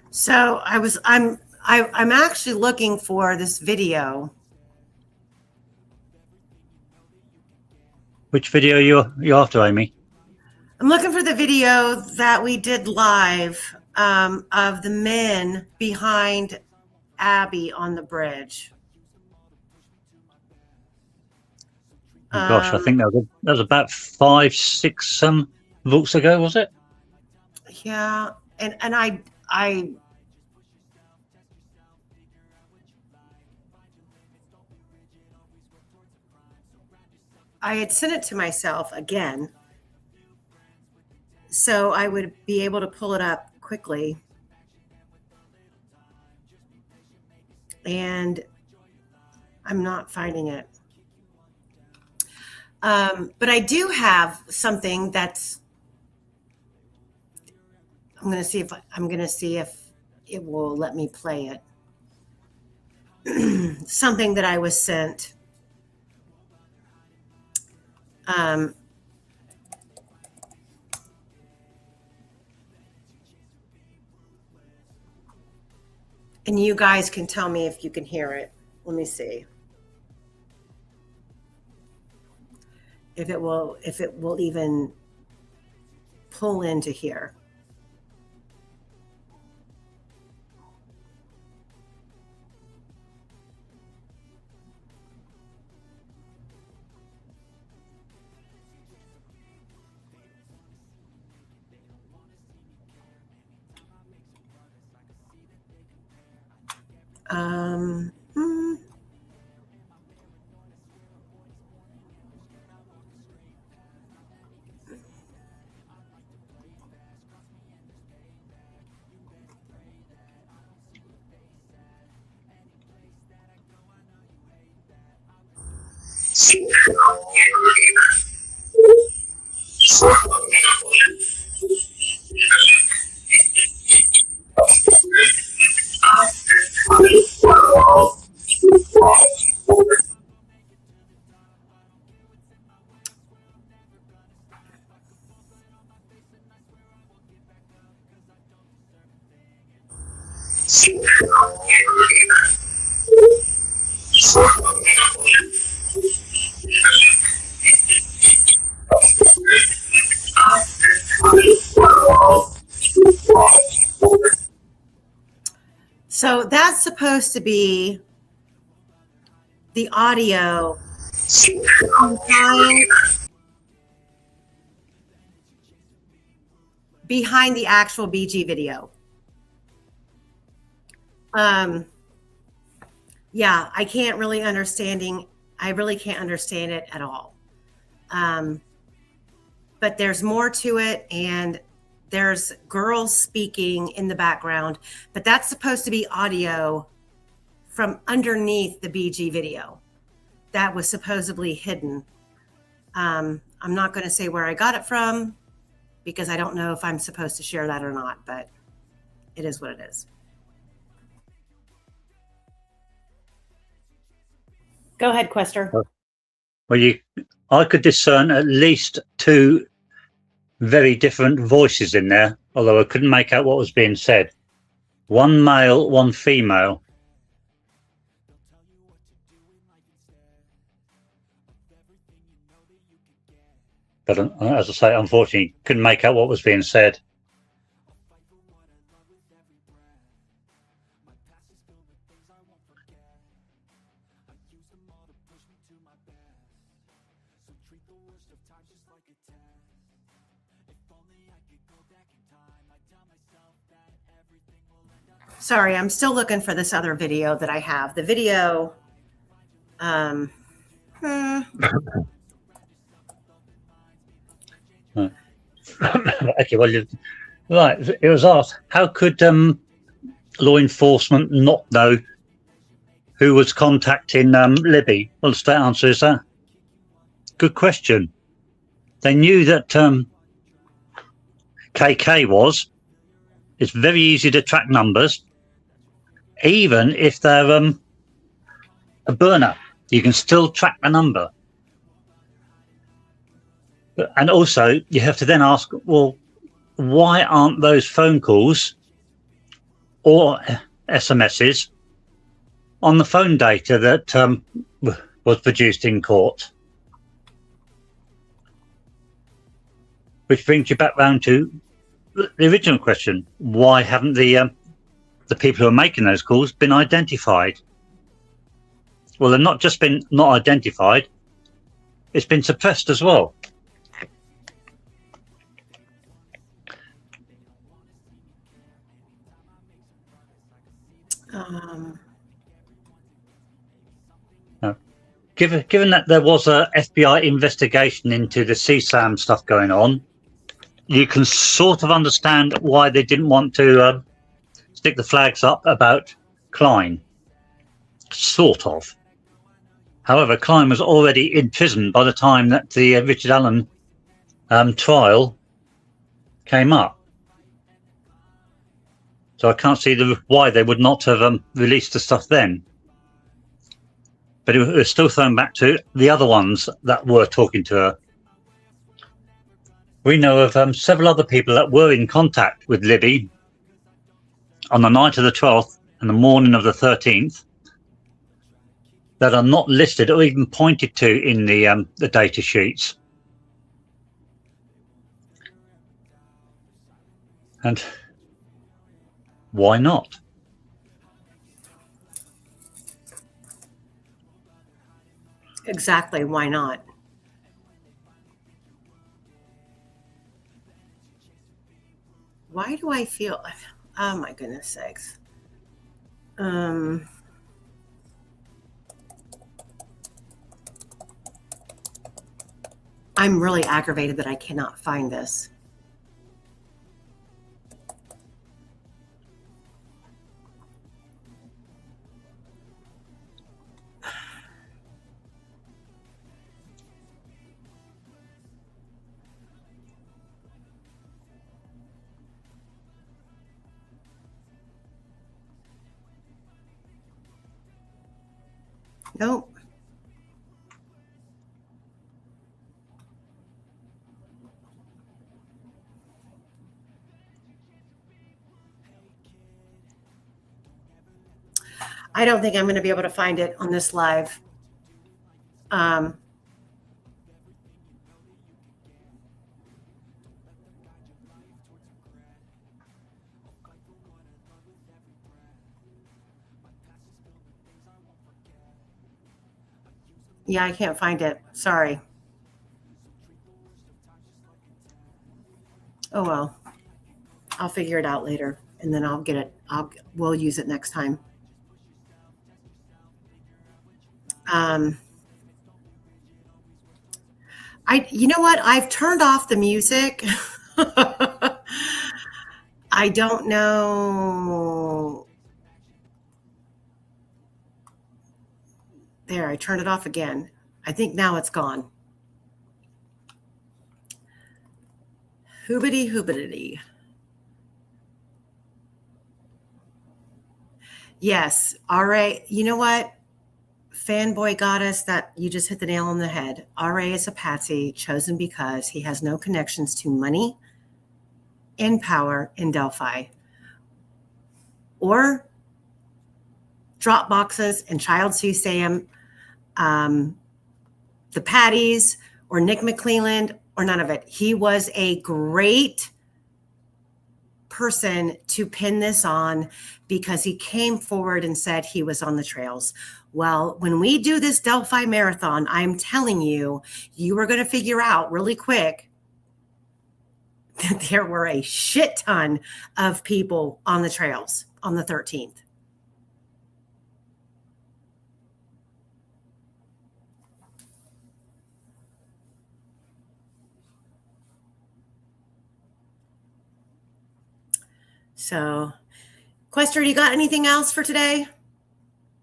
So I'm actually looking for this video. Which video you after, Amy? I'm looking for the video that we did live of the men behind Abby on the bridge. Gosh, I think that was about 5-6 votes ago, was it? Yeah, and I had sent it to myself again, so I would be able to pull it up quickly. And I'm not finding it. But I do have something that's, I'm going to see if it will let me play it. Something that I was sent. And you guys can tell me if you can hear it. Let me see if it will even pull into here. So that's supposed to be the audio behind the actual BG video. Yeah, I really can't understand it at all. But there's more to it, and there's girls speaking in the background, but that's supposed to be audio from underneath the BG video that was supposedly hidden. I'm not going to say where I got it from because I don't know if I'm supposed to share that or not, but it is what it is. Go ahead, Quester. Well, I could discern at least 2 very different voices in there, although I couldn't make out what was being said. One male, one female. But as I say, unfortunately, couldn't make out what was being said. Sorry, I'm still looking for this other video that I have. The video. Okay, well, right. It was asked, how could law enforcement not know who was contacting Libby? Well, the straight answer is that. Good question. They knew that KK was. It's very easy to track numbers, even if they're a burner. You can still track the number. And also, you have to then ask, well, why aren't those phone calls or SMSs on the phone data that was produced in court? Which brings you back round to the original question: why haven't the people who are making those calls been identified? Well, they've not just been not identified; it's been suppressed as well. Given that there was a FBI investigation into the CSAM stuff going on, you can sort of understand why they didn't want to stick the flags up about Klein. Sort of. However, Klein was already in prison by the time that the Richard Allen trial came up. So I can't see why they would not have released the stuff then. But it was still thrown back to the other ones that were talking to her. We know of several other people that were in contact with Libby on the night of the 12th and the morning of the 13th that are not listed or even pointed to in the data sheets. And why not? Exactly. Why not? Why do I feel? Oh my goodness sakes. I'm really aggravated that I cannot find this. Nope. I don't think I'm going to be able to find it on this live. Yeah, I can't find it. Sorry. Oh, well, I'll figure it out later and then I'll get it. We'll use it next time. You know what? I've turned off the music. I don't know. There, I turned it off again. I think now it's gone. Hoobity hoobity. Yes. All right. You know what? Fanboy goddess, that you just hit the nail on the head. RA is a patsy chosen because he has no connections to money and power in Delphi or drop boxes and child soothsaying, the Patties or Nick McClelland or none of it. He was a great person to pin this on because he came forward and said he was on the trails. Well, when we do this Delphi marathon, I'm telling you, you are going to figure out really quick that there were a shit ton of people on the trails on the 13th. So, Quester, you got anything else for today?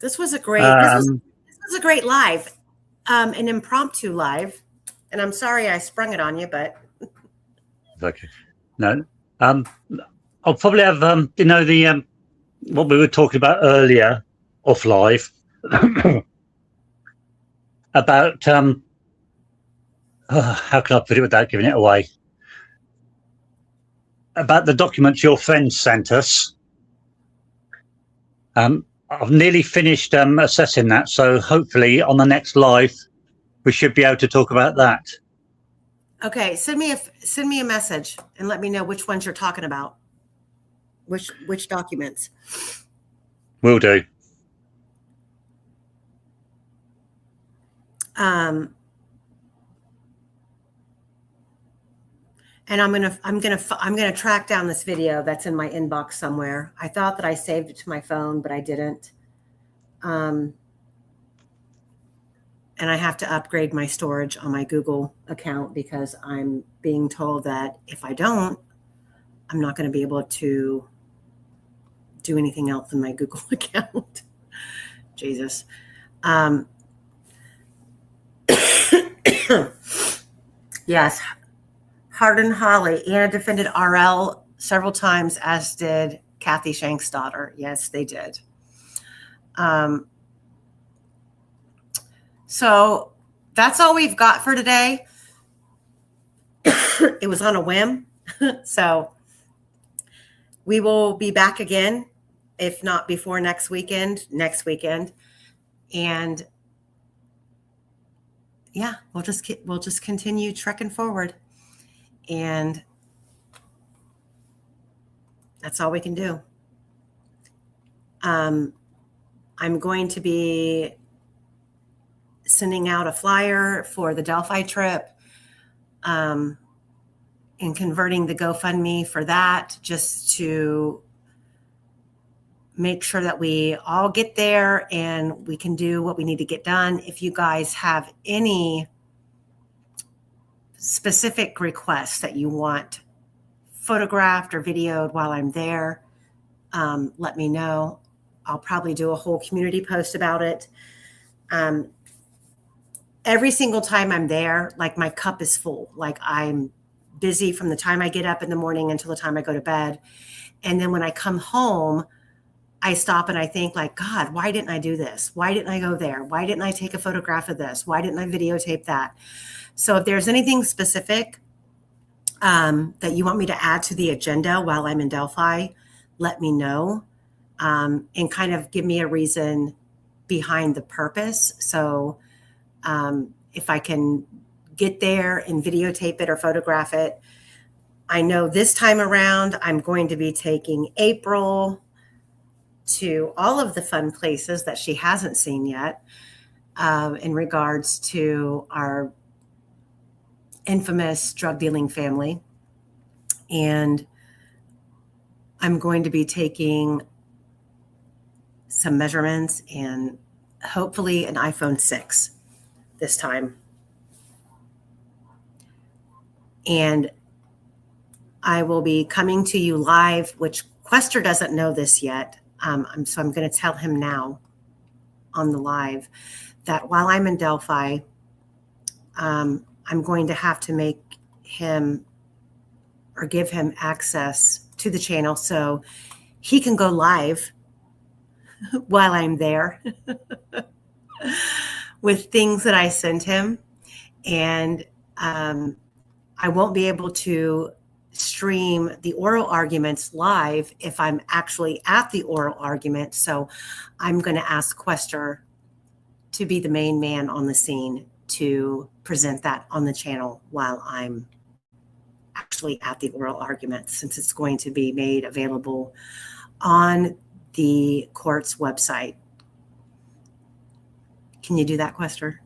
This was a great this was a great live, an impromptu live, and I'm sorry I sprung it on you, but okay. No, I'll probably have the what we were talking about earlier off live about how can I put it without giving it away? About the documents your friends sent us. I've nearly finished assessing that, so hopefully on the next live we should be able to talk about that. Okay, send me a message and let me know which ones you're talking about. Which documents? Will do. And I'm gonna track down this video that's in my inbox somewhere. I thought that I saved it to my phone, but I didn't. And I have to upgrade my storage on my Google account because I'm being told that if I don't, I'm not going to be able to do anything else in my Google account. Jesus. Yes. Hardin Holly. Anna defended RL several times, as did Kathy Shank's daughter. Yes, they did. So that's all we've got for today. It was on a whim. So we will be back again, if not before next weekend. And yeah, we'll just continue trekking forward. And that's all we can do. I'm going to be sending out a flyer for the Delphi trip, and converting the GoFundMe for that, just to make sure that we all get there and we can do what we need to get done. If you guys have any specific requests that you want photographed or videoed while I'm there, let me know. I'll probably do a whole community post about it. Every single time I'm there, like, my cup is full. Like, I'm busy from the time I get up in the morning until the time I go to bed. And then when I come home, I stop and I think, like, God, why didn't I do this? Why didn't I go there? Why didn't I take a photograph of this? Why didn't I videotape that? So if there's anything specific that you want me to add to the agenda while I'm in Delphi, let me know, and kind of give me a reason behind the purpose. So if I can get there and videotape it or photograph it. I know this time around, I'm going to be taking April to all of the fun places that she hasn't seen yet, in regards to our infamous drug dealing family. And I'm going to be taking some measurements and hopefully an iPhone 6 this time. And I will be coming to you live, which Quester doesn't know this yet. So I'm going to tell him now on the live that while I'm in Delphi, I'm going to have to make him or give him access to the channel so he can go live while I'm there with things that I sent him. And I won't be able to stream the oral arguments live if I'm actually at the oral argument. So I'm going to ask Quester to be the main man on the scene to present that on the channel while I'm actually at the oral argument, since it's going to be made available on the court's website. Can you do that, Quester?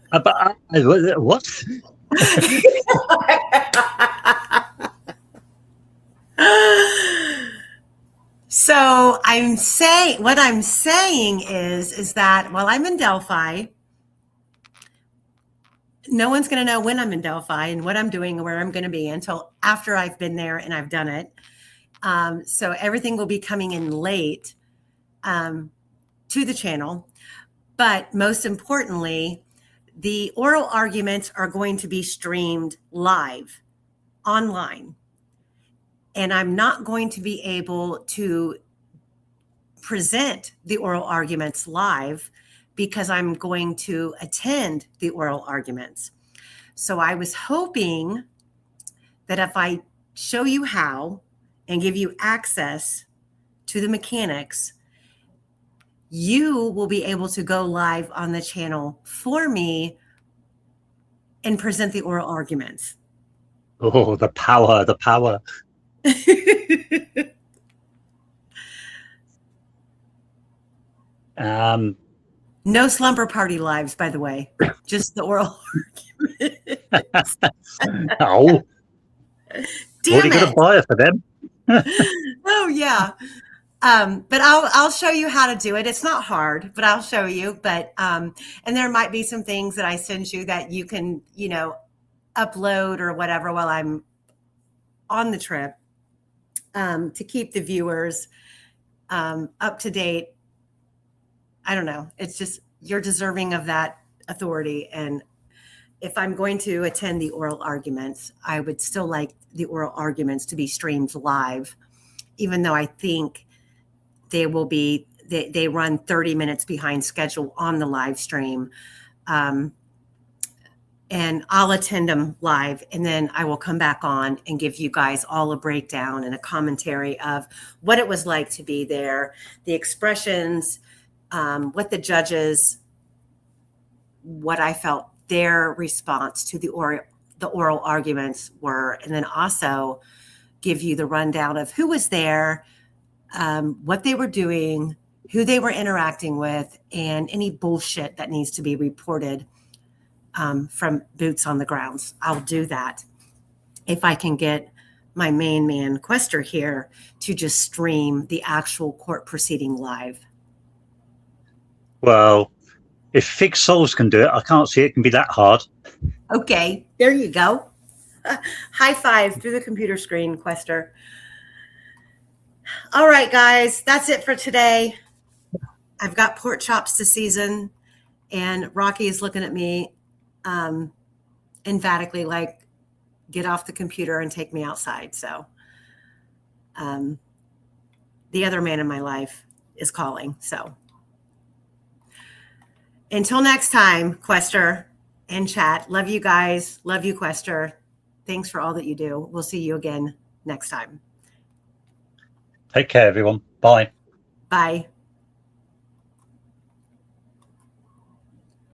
What? So what I'm saying is that while I'm in Delphi, no one's going to know when I'm in Delphi and what I'm doing and where I'm going to be until after I've been there and I've done it. So everything will be coming in late to the channel. But most importantly, the oral arguments are going to be streamed live online. And I'm not going to be able to present the oral arguments live because I'm going to attend the oral arguments. So I was hoping that if I show you how and give you access to the mechanics, you will be able to go live on the channel for me and present the oral arguments. Oh, the power, the power. No slumber party lives, by the way, just the oral arguments. Oh, damn what are you going to buy for them? Oh yeah. But I'll show you how to do it. It's not hard, but I'll show you. But and there might be some things that I send you that you can, upload or whatever while I'm on the trip, to keep the viewers up to date. I don't know. It's just, you're deserving of that authority. And if I'm going to attend the oral arguments, I would still like the oral arguments to be streamed live, even though I think they will be, they run 30 minutes behind schedule on the live stream. And I'll attend them live, and then I will come back on and give you guys all a breakdown and a commentary of what it was like to be there, the expressions, what the judges, what I felt their response to the oral arguments were, and then also give you the rundown of who was there, what they were doing, who they were interacting with, and any bullshit that needs to be reported from boots on the grounds. I'll do that if I can get my main man, Quester, here to just stream the actual court proceeding live. Well, if Fig Souls can do it, I can't see it can be that hard. Okay, there you go. High five through the computer screen, Quester. All right, guys, that's it for today. I've got pork chops to season, and Rocky is looking at me emphatically like, get off the computer and take me outside. So the other man in my life is calling. So until next time, Quester and chat. Love you guys. Love you, Quester. Thanks for all that you do. We'll see you again next time. Take care, everyone. Bye. Bye.